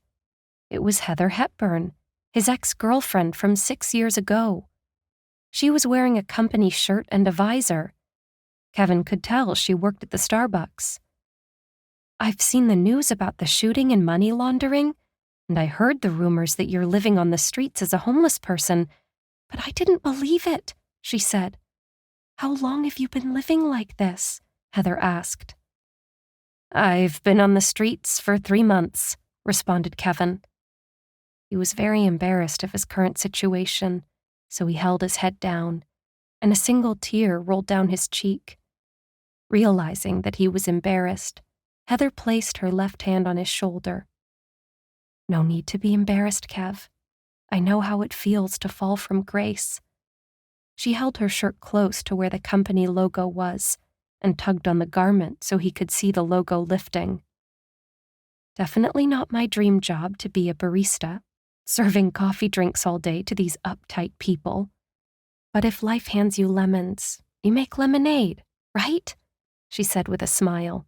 Speaker 1: It was Heather Hepburn, his ex-girlfriend from 6 years ago. She was wearing a company shirt and a visor. Kevin could tell she worked at the Starbucks. "I've seen the news about the shooting and money laundering, and I heard the rumors that you're living on the streets as a homeless person, but I didn't believe it," she said. "How long have you been living like this?" Heather asked. "I've been on the streets for 3 months," responded Kevin. He was very embarrassed of his current situation, so he held his head down, and a single tear rolled down his cheek. Realizing that he was embarrassed, Heather placed her left hand on his shoulder. "No need to be embarrassed, Kev. I know how it feels to fall from grace." She held her shirt close to where the company logo was and tugged on the garment so he could see the logo lifting. "Definitely not my dream job to be a barista, serving coffee drinks all day to these uptight people. But if life hands you lemons, you make lemonade, right?" she said with a smile.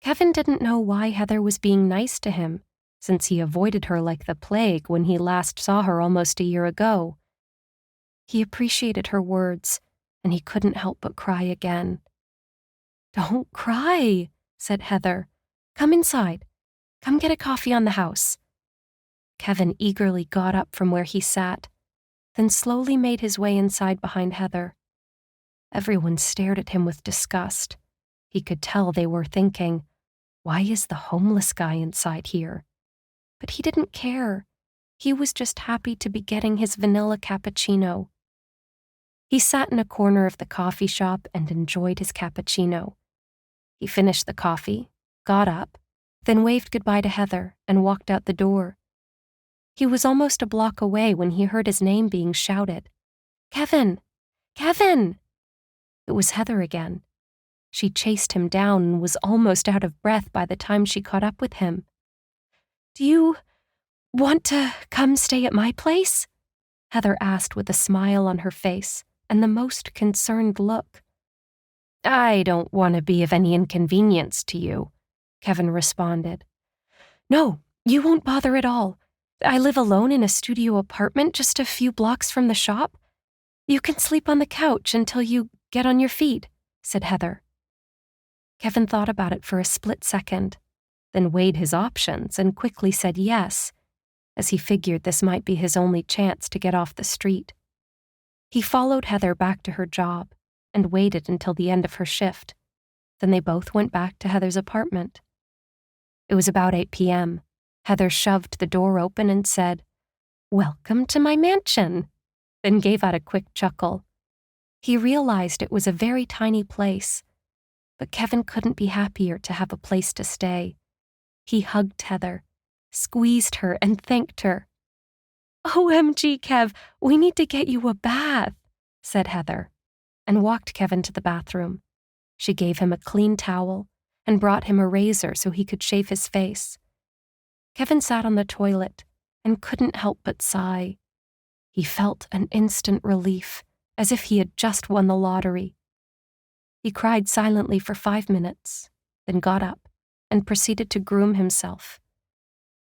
Speaker 1: Kevin didn't know why Heather was being nice to him, since he avoided her like the plague when he last saw her almost a year ago. He appreciated her words, and he couldn't help but cry again. "Don't cry," said Heather. "Come inside. Come get a coffee on the house." Kevin eagerly got up from where he sat, then slowly made his way inside behind Heather. Everyone stared at him with disgust. He could tell they were thinking, "Why is the homeless guy inside here?" But he didn't care. He was just happy to be getting his vanilla cappuccino. He sat in a corner of the coffee shop and enjoyed his cappuccino. He finished the coffee, got up, then waved goodbye to Heather and walked out the door. He was almost a block away when he heard his name being shouted. "Kevin! Kevin!" It was Heather again. She chased him down and was almost out of breath by the time she caught up with him. "Do you want to come stay at my place?" Heather asked with a smile on her face and the most concerned look. "I don't want to be of any inconvenience to you," Kevin responded. "No, you won't bother at all. I live alone in a studio apartment just a few blocks from the shop. You can sleep on the couch until you get on your feet," said Heather. Kevin thought about it for a split second, then weighed his options and quickly said yes, as he figured this might be his only chance to get off the street. He followed Heather back to her job and waited until the end of her shift. Then they both went back to Heather's apartment. It was about 8 p.m. Heather shoved the door open and said, "Welcome to my mansion," then gave out a quick chuckle. He realized it was a very tiny place, but Kevin couldn't be happier to have a place to stay. He hugged Heather, squeezed her, and thanked her. "OMG, Kev, we need to get you a bath," said Heather, and walked Kevin to the bathroom. She gave him a clean towel and brought him a razor so he could shave his face. Kevin sat on the toilet and couldn't help but sigh. He felt an instant relief, as if he had just won the lottery. He cried silently for 5 minutes, then got up and proceeded to groom himself.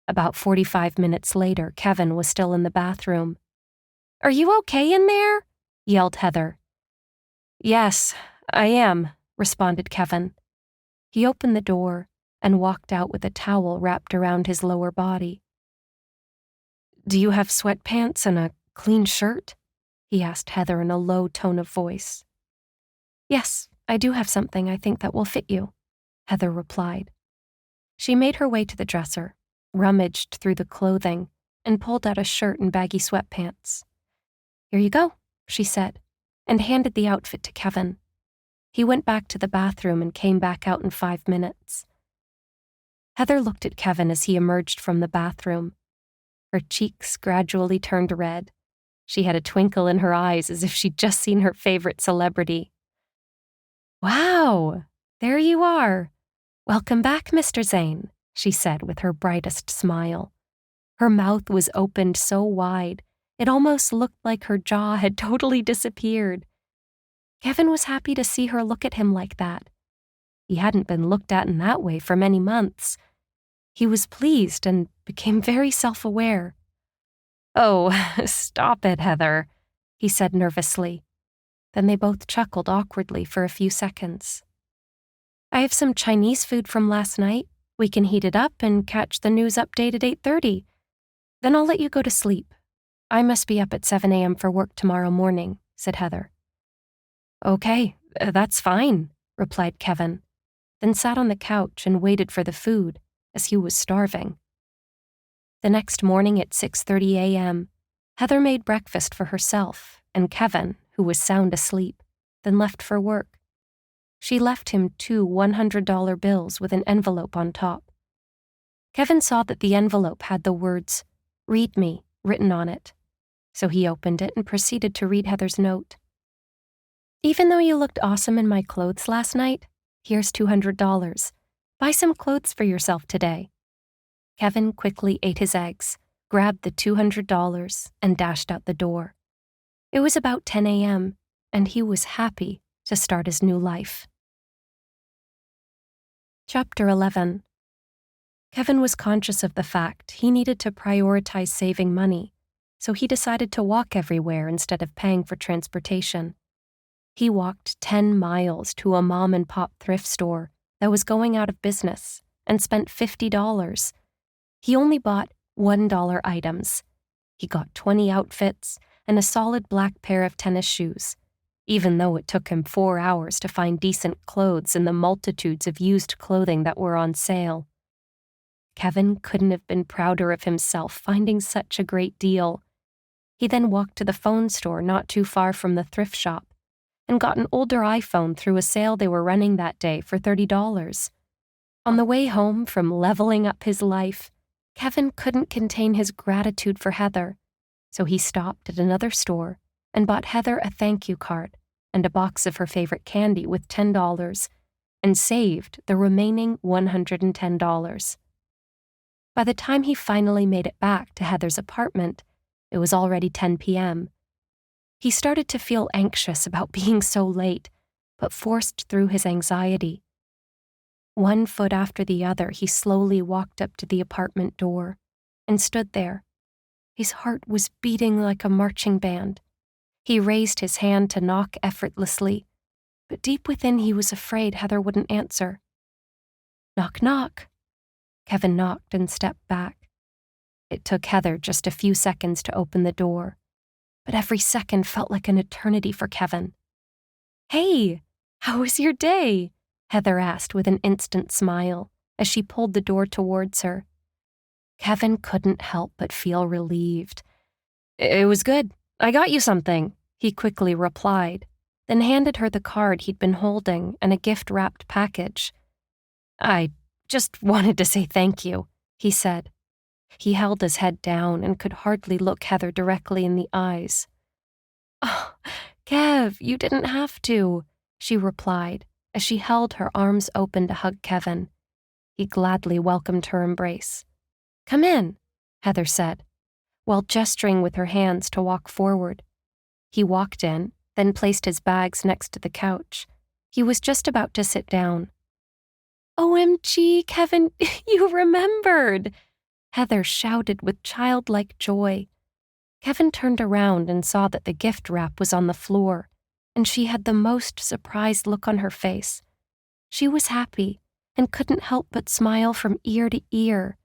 Speaker 1: About 45 minutes later, Kevin was still in the bathroom. "Are you okay in there?" yelled Heather. "Yes, I am," responded Kevin. He opened the door and walked out with a towel wrapped around his lower body. "Do you have sweatpants and a clean shirt?" he asked Heather in a low tone of voice. "Yes, I do have something I think that will fit you," Heather replied. She made her way to the dresser, rummaged through the clothing, and pulled out a shirt and baggy sweatpants. "Here you go," she said, and handed the outfit to Kevin. He went back to the bathroom and came back out in 5 minutes. Heather looked at Kevin as he emerged from the bathroom. Her cheeks gradually turned red. She had a twinkle in her eyes as if she'd just seen her favorite celebrity. Wow, there you are. Welcome back, Mr. Zane, she said with her brightest smile. Her mouth was opened so wide, it almost looked like her jaw had totally disappeared. Kevin was happy to see her look at him like that. He hadn't been looked at in that way for many months. He was pleased and became very self-aware. "Oh, stop it, Heather," he said nervously. Then they both chuckled awkwardly for a few seconds. "I have some Chinese food from last night. We can heat it up and catch the news update at 8:30. Then I'll let you go to sleep. I must be up at 7 a.m. for work tomorrow morning," said Heather. "Okay, that's fine," replied Kevin, then sat on the couch and waited for the food, as he was starving. The next morning at 6:30 a.m., Heather made breakfast for herself and Kevin, who was sound asleep, then left for work. She left him 2 $100 bills with an envelope on top. Kevin saw that the envelope had the words, "Read me," written on it, so he opened it and proceeded to read Heather's note. "Even though you looked awesome in my clothes last night, here's $200. Buy some clothes for yourself today." Kevin quickly ate his eggs, grabbed the $200, and dashed out the door. It was about 10 a.m., and he was happy to start his new life. Chapter 11. Kevin was conscious of the fact he needed to prioritize saving money, so he decided to walk everywhere instead of paying for transportation. He walked 10 miles to a mom-and-pop thrift store that was going out of business and spent $50. He only bought $1 items. He got 20 outfits and a solid black pair of tennis shoes, even though it took him 4 hours to find decent clothes in the multitudes of used clothing that were on sale. Kevin couldn't have been prouder of himself finding such a great deal. He then walked to the phone store not too far from the thrift shop and got an older iPhone through a sale they were running that day for $30. On the way home from leveling up his life, Kevin couldn't contain his gratitude for Heather, so he stopped at another store and bought Heather a thank you card and a box of her favorite candy with $10 and saved the remaining $110. By the time he finally made it back to Heather's apartment, it was already 10 p.m. He started to feel anxious about being so late, but forced through his anxiety. One foot after the other, he slowly walked up to the apartment door and stood there. His heart was beating like a marching band. He raised his hand to knock effortlessly, but deep within he was afraid Heather wouldn't answer. "Knock, knock." Kevin knocked and stepped back. It took Heather just a few seconds to open the door, but every second felt like an eternity for Kevin. "Hey, how was your day?" Heather asked with an instant smile as she pulled the door towards her. Kevin couldn't help but feel relieved. "It was good. I got you something," he quickly replied, then handed her the card he'd been holding and a gift-wrapped package. "I just wanted to say thank you," he said. He held his head down and could hardly look Heather directly in the eyes. "Oh, Kev, you didn't have to," she replied as she held her arms open to hug Kevin. He gladly welcomed her embrace. "Come in," Heather said, while gesturing with her hands to walk forward. He walked in, then placed his bags next to the couch. He was just about to sit down. "OMG, Kevin, you remembered!" Heather shouted with childlike joy. Kevin turned around and saw that the gift wrap was on the floor, and she had the most surprised look on her face. She was happy and couldn't help but smile from ear to ear.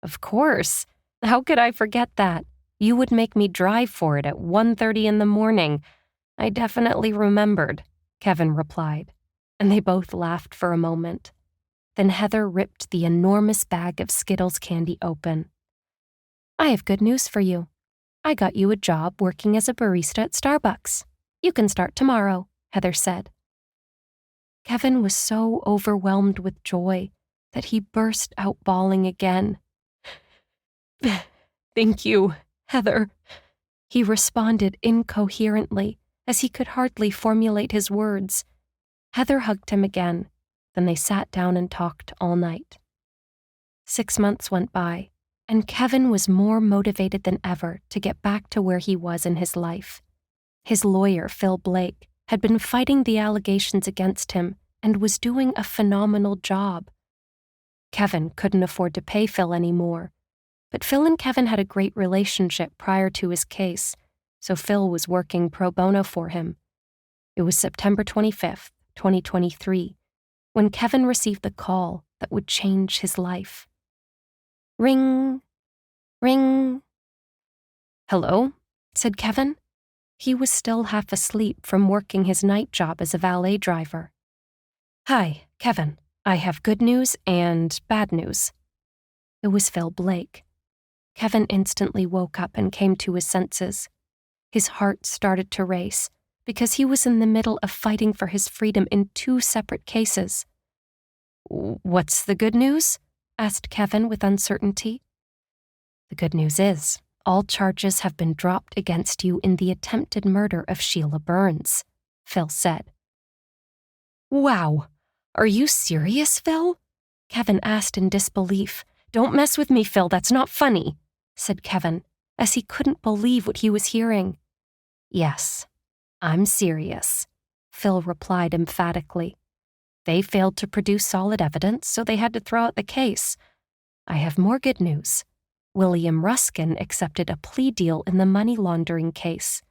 Speaker 1: "Of course. How could I forget that? You would make me drive for it at 1:30 in the morning. I definitely remembered," Kevin replied, and they both laughed for a moment. Then Heather ripped the enormous bag of Skittles candy open. "I have good news for you. I got you a job working as a barista at Starbucks. You can start tomorrow," Heather said. Kevin was so overwhelmed with joy that he burst out bawling again. "Thank you, Heather," he responded incoherently as he could hardly formulate his words. Heather hugged him again. Then they sat down and talked all night. 6 months went by, and Kevin was more motivated than ever to get back to where he was in his life. His lawyer, Phil Blake, had been fighting the allegations against him and was doing a phenomenal job. Kevin couldn't afford to pay Phil anymore, but Phil and Kevin had a great relationship prior to his case, so Phil was working pro bono for him. It was September 25th, 2023, when Kevin received the call that would change his life. Ring, ring. "Hello," said Kevin. He was still half asleep from working his night job as a valet driver. "Hi, Kevin. I have good news and bad news." It was Phil Blake. Kevin instantly woke up and came to his senses. His heart started to race because he was in the middle of fighting for his freedom in 2 separate cases. "What's the good news?" asked Kevin with uncertainty. "The good news is, all charges have been dropped against you in the attempted murder of Sheila Burns," Phil said. "Wow! Are you serious, Phil?" Kevin asked in disbelief. "Don't mess with me, Phil, that's not funny," said Kevin, as he couldn't believe what he was hearing. "Yes, I'm serious," Phil replied emphatically. "They failed to produce solid evidence, so they had to throw out the case. I have more good news. William Ruskin accepted a plea deal in the money laundering case.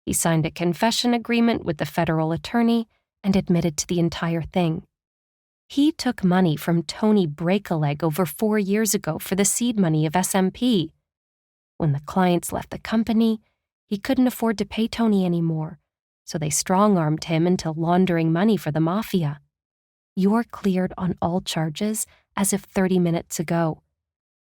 Speaker 1: He signed a confession agreement with the federal attorney and admitted to the entire thing. He took money from Tony Breakaleg over 4 years ago for the seed money of SMP. When the clients left the company, he couldn't afford to pay Tony anymore, so they strong-armed him into laundering money for the mafia. You're cleared on all charges as of 30 minutes ago.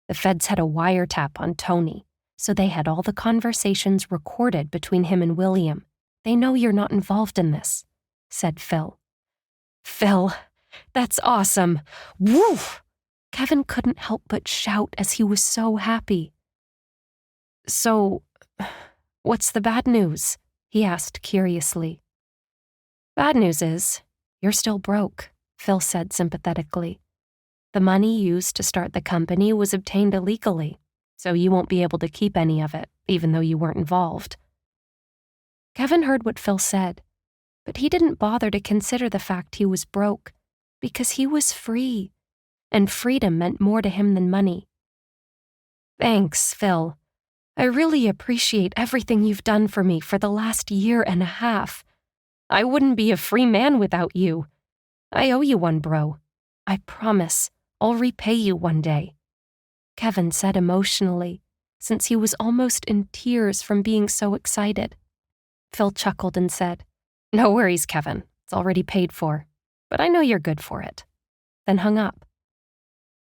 Speaker 1: The feds had a wiretap on Tony, so they had all the conversations recorded between him and William. They know you're not involved in this," said Phil. "Phil, that's awesome! Woo!" Kevin couldn't help but shout as he was so happy. "So, what's the bad news?" he asked curiously. "Bad news is, you're still broke," Phil said sympathetically. "The money used to start the company was obtained illegally, so you won't be able to keep any of it, even though you weren't involved." Kevin heard what Phil said, but he didn't bother to consider the fact he was broke, because he was free, and freedom meant more to him than money. "Thanks, Phil. I really appreciate everything you've done for me for the last 1.5 years. I wouldn't be a free man without you. I owe you one, bro. I promise I'll repay you one day," Kevin said emotionally, since he was almost in tears from being so excited. Phil chuckled and said, "No worries, Kevin. It's already paid for. But I know you're good for it," then hung up.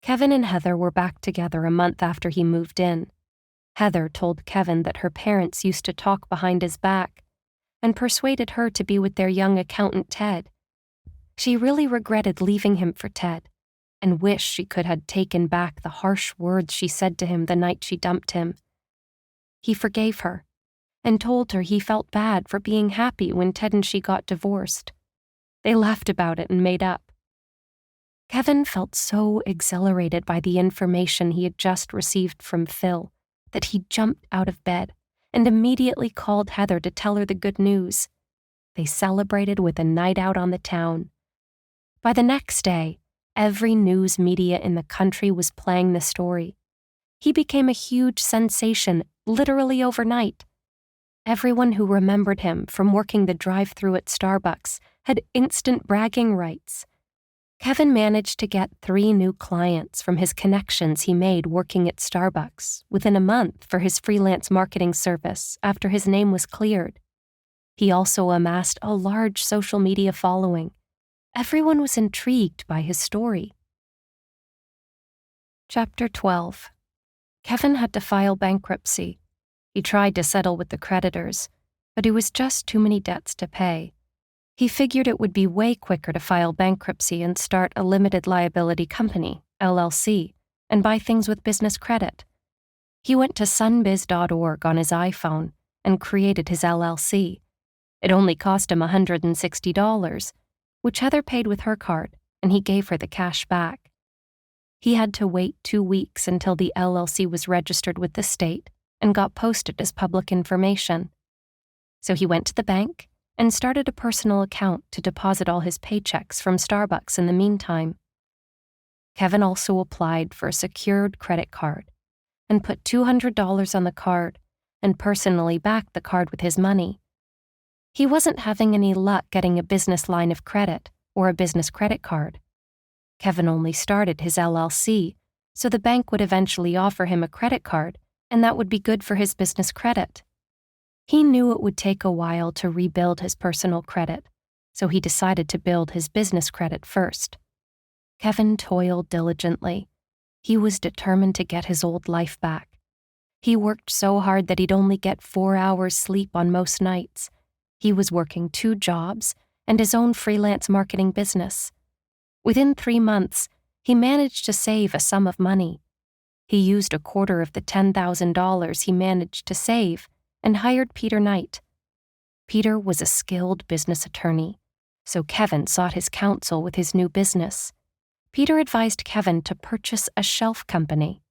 Speaker 1: Kevin and Heather were back together a month after he moved in. Heather told Kevin that her parents used to talk behind his back and persuaded her to be with their young accountant Ted. She really regretted leaving him for Ted and wished she could have taken back the harsh words she said to him the night she dumped him. He forgave her and told her he felt bad for being happy when Ted and she got divorced. They laughed about it and made up. Kevin felt so exhilarated by the information he had just received from Phil that he jumped out of bed and immediately called Heather to tell her the good news. They celebrated with a night out on the town. By the next day, every news media in the country was playing the story. He became a huge sensation literally overnight. Everyone who remembered him from working the drive-thru at Starbucks had instant bragging rights. Kevin managed to get 3 new clients from his connections he made working at Starbucks within a month for his freelance marketing service after his name was cleared. He also amassed a large social media following. Everyone was intrigued by his story. Chapter 12. Kevin had to file bankruptcy. He tried to settle with the creditors, but it was just too many debts to pay. He figured it would be way quicker to file bankruptcy and start a limited liability company, LLC, and buy things with business credit. He went to sunbiz.org on his iPhone and created his LLC. It only cost him $160. which Heather paid with her card, and he gave her the cash back. He had to wait 2 weeks until the LLC was registered with the state and got posted as public information. So he went to the bank and started a personal account to deposit all his paychecks from Starbucks in the meantime. Kevin also applied for a secured credit card and put $200 on the card and personally backed the card with his money. He wasn't having any luck getting a business line of credit or a business credit card. Kevin only started his LLC, so the bank would eventually offer him a credit card, and that would be good for his business credit. He knew it would take a while to rebuild his personal credit, so he decided to build his business credit first. Kevin toiled diligently. He was determined to get his old life back. He worked so hard that he'd only get 4 hours sleep on most nights. He was working 2 jobs and his own freelance marketing business. Within 3 months, he managed to save a sum of money. He used a quarter of the $10,000 he managed to save and hired Peter Knight. Peter was a skilled business attorney, so Kevin sought his counsel with his new business. Peter advised Kevin to purchase a shelf company.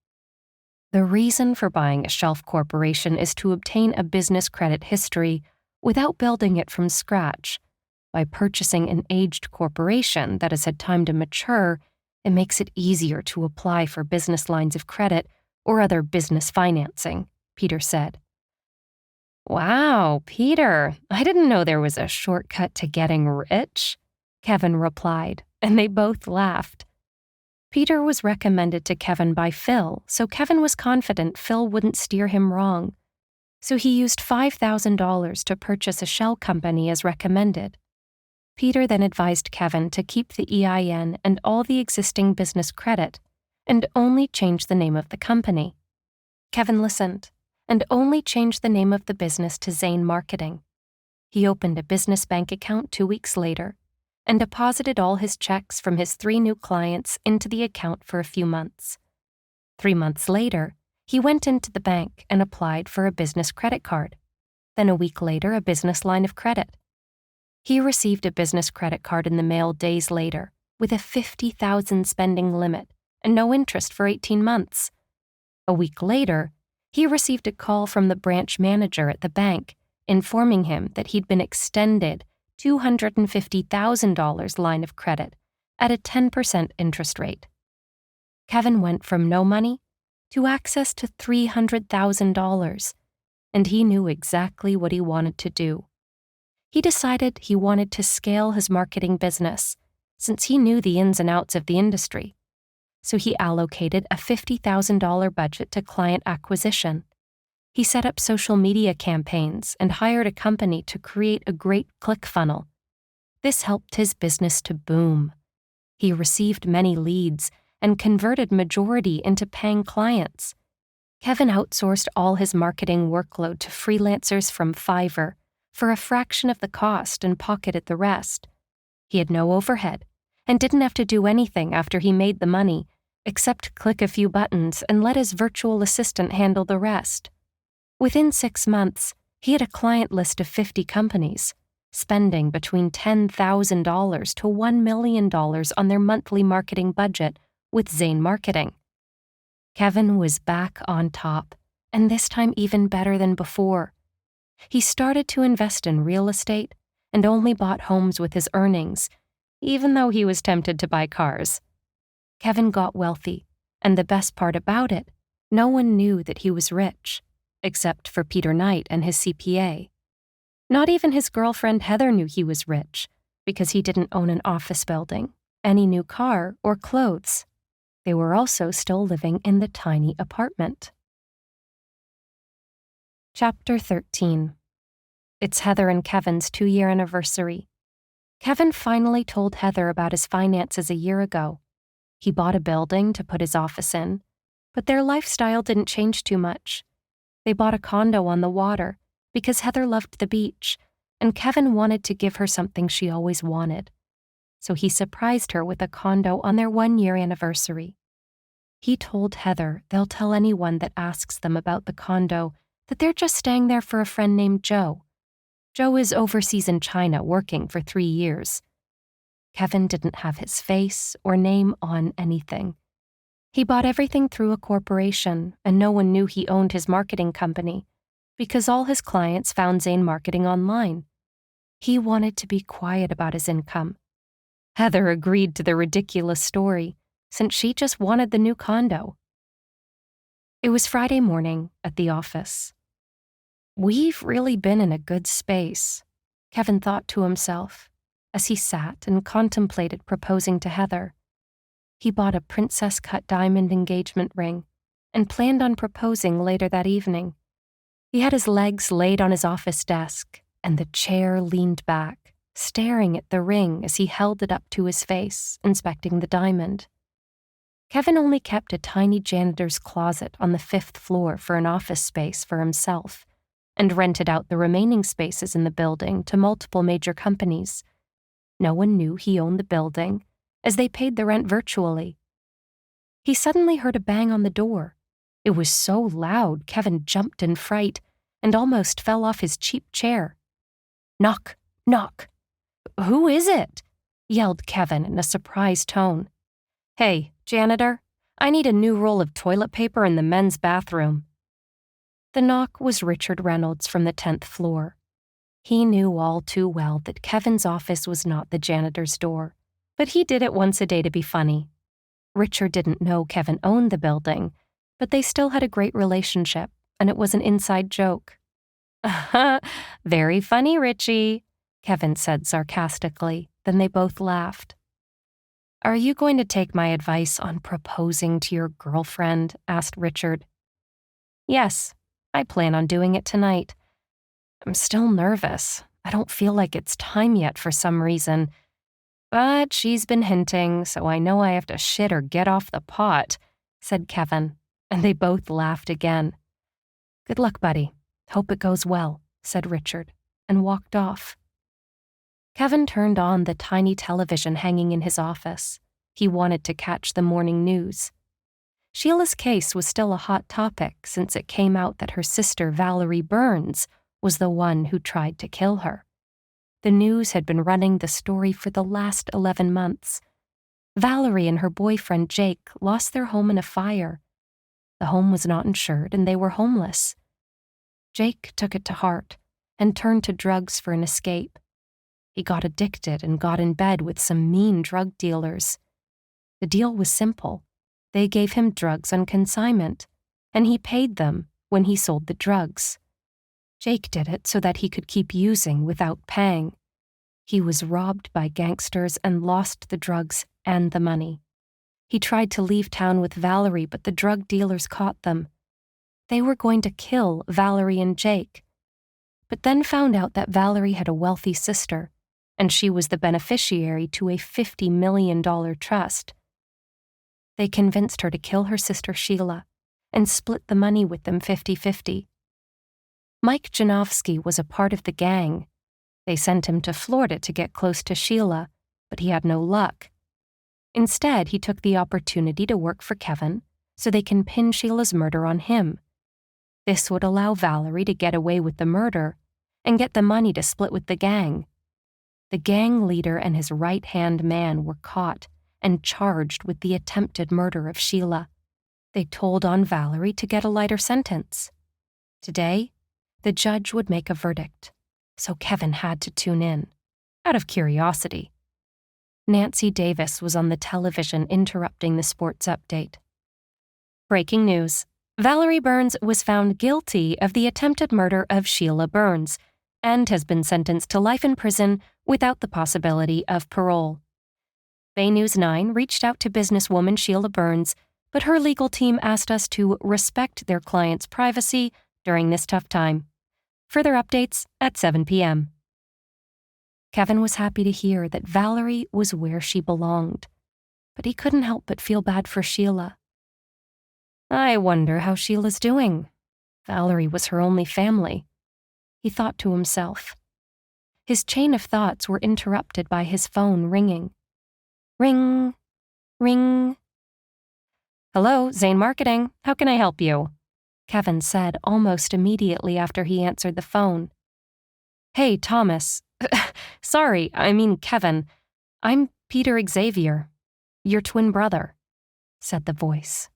Speaker 1: The reason for buying a shelf corporation is to obtain a business credit history without building it from scratch. By purchasing an aged corporation that has had time to mature, it makes it easier to apply for business lines of credit or other business financing, Peter said. Wow, Peter, I didn't know there was a shortcut to getting rich, Kevin replied, and they both laughed. Peter was recommended to Kevin by Phil, so Kevin was confident Phil wouldn't steer him wrong. So he used $5,000 to purchase a shell company as recommended. Peter then advised Kevin to keep the EIN and all the existing business credit, and only change the name of the company. Kevin listened, and only changed the name of the business to Zane Marketing. He opened a business bank account 2 weeks later, and deposited all his checks from his 3 new clients into the account for a few months. 3 months later, he went into the bank and applied for a business credit card. Then a week later, a business line of credit. He received a business credit card in the mail days later, with a $50,000 spending limit and no interest for 18 months. A week later, he received a call from the branch manager at the bank, informing him that he'd been extended $250,000 line of credit at a 10% interest rate. Kevin went from no money to access to $300,000, and he knew exactly what he wanted to do. He decided he wanted to scale his marketing business, since he knew the ins and outs of the industry. So he allocated a $50,000 budget to client acquisition. He set up social media campaigns and hired a company to create a great click funnel. This helped his business to boom. He received many leads and converted majority into paying clients. Kevin outsourced all his marketing workload to freelancers from Fiverr for a fraction of the cost and pocketed the rest. He had no overhead and didn't have to do anything after he made the money, except click a few buttons and let his virtual assistant handle the rest. Within 6 months, he had a client list of 50 companies, spending between $10,000 to $1 million on their monthly marketing budget with Zane Marketing. Kevin was back on top, and this time even better than before. He started to invest in real estate and only bought homes with his earnings, even though he was tempted to buy cars. Kevin got wealthy, and the best part about it, no one knew that he was rich, except for Peter Knight and his CPA. Not even his girlfriend Heather knew he was rich, because he didn't own an office building, any new car, or clothes. They were also still living in the tiny apartment. Chapter 13. It's Heather and Kevin's 2-year anniversary. Kevin finally told Heather about his finances a year ago. He bought a building to put his office in, but their lifestyle didn't change too much. They bought a condo on the water because Heather loved the beach, and Kevin wanted to give her something she always wanted. So he surprised her with a condo on their 1-year anniversary. He told Heather they'll tell anyone that asks them about the condo that they're just staying there for a friend named Joe. Joe is overseas in China working for 3 years. Kevin didn't have his face or name on anything. He bought everything through a corporation, and no one knew he owned his marketing company, because all his clients found Zane marketing online. He wanted to be quiet about his income. Heather agreed to the ridiculous story, since she just wanted the new condo. It was Friday morning at the office. We've really been in a good space, Kevin thought to himself, as he sat and contemplated proposing to Heather. He bought a princess-cut diamond engagement ring and planned on proposing later that evening. He had his legs laid on his office desk, and the chair leaned back, staring at the ring as he held it up to his face, inspecting the diamond. Kevin only kept a tiny janitor's closet on the 5th floor for an office space for himself, and rented out the remaining spaces in the building to multiple major companies. No one knew he owned the building, as they paid the rent virtually. He suddenly heard a bang on the door. It was so loud, Kevin jumped in fright and almost fell off his cheap chair. "Knock, knock." "Who is it?" yelled Kevin in a surprised tone. "Hey, janitor, I need a new roll of toilet paper in the men's bathroom." The knock was Richard Reynolds from the 10th floor. He knew all too well that Kevin's office was not the janitor's door, but he did it once a day to be funny. Richard didn't know Kevin owned the building, but they still had a great relationship, and it was an inside joke. "Very funny, Richie," Kevin said sarcastically. Then they both laughed. "Are you going to take my advice on proposing to your girlfriend?" asked Richard. "Yes, I plan on doing it tonight. I'm still nervous. I don't feel like it's time yet for some reason. But she's been hinting, so I know I have to shit or get off the pot," said Kevin, and they both laughed again. "Good luck, buddy. Hope it goes well," said Richard, and walked off. Kevin turned on the tiny television hanging in his office. He wanted to catch the morning news. Sheila's case was still a hot topic since it came out that her sister Valerie Burns was the one who tried to kill her. The news had been running the story for the last 11 months. Valerie and her boyfriend Jake lost their home in a fire. The home was not insured and they were homeless. Jake took it to heart and turned to drugs for an escape. He got addicted and got in bed with some mean drug dealers. The deal was simple. They gave him drugs on consignment, and he paid them when he sold the drugs. Jake did it so that he could keep using without paying. He was robbed by gangsters and lost the drugs and the money. He tried to leave town with Valerie, but the drug dealers caught them. They were going to kill Valerie and Jake, but then found out that Valerie had a wealthy sister, and she was the beneficiary to a $50 million trust. They convinced her to kill her sister Sheila and split the money with them 50-50. Mike Janowski was a part of the gang. They sent him to Florida to get close to Sheila, but he had no luck. Instead, he took the opportunity to work for Kevin so they can pin Sheila's murder on him. This would allow Valerie to get away with the murder and get the money to split with the gang. The gang leader and his right-hand man were caught and charged with the attempted murder of Sheila. They told on Valerie to get a lighter sentence. Today, the judge would make a verdict, so Kevin had to tune in, out of curiosity. Nancy Davis was on the television interrupting the sports update. Breaking news. Valerie Burns was found guilty of the attempted murder of Sheila Burns and has been sentenced to life in prison without the possibility of parole. Bay News 9 reached out to businesswoman Sheila Burns, but her legal team asked us to respect their client's privacy during this tough time. Further updates at 7 p.m. Kevin was happy to hear that Valerie was where she belonged, but he couldn't help but feel bad for Sheila. I wonder how Sheila's doing. Valerie was her only family, he thought to himself. His chain of thoughts were interrupted by his phone ringing. Ring, ring. Hello, Zane Marketing. How can I help you? Kevin said almost immediately after he answered the phone. Hey, Thomas. Sorry, I mean Kevin. I'm Peter Xavier, your twin brother," said the voice.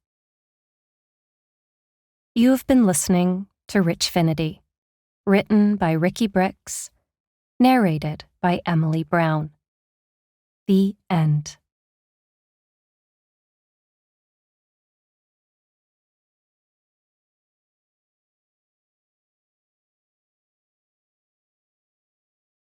Speaker 1: You have been listening to Richfinity, written by Ricky Brixx, narrated by Emily Brown. The end.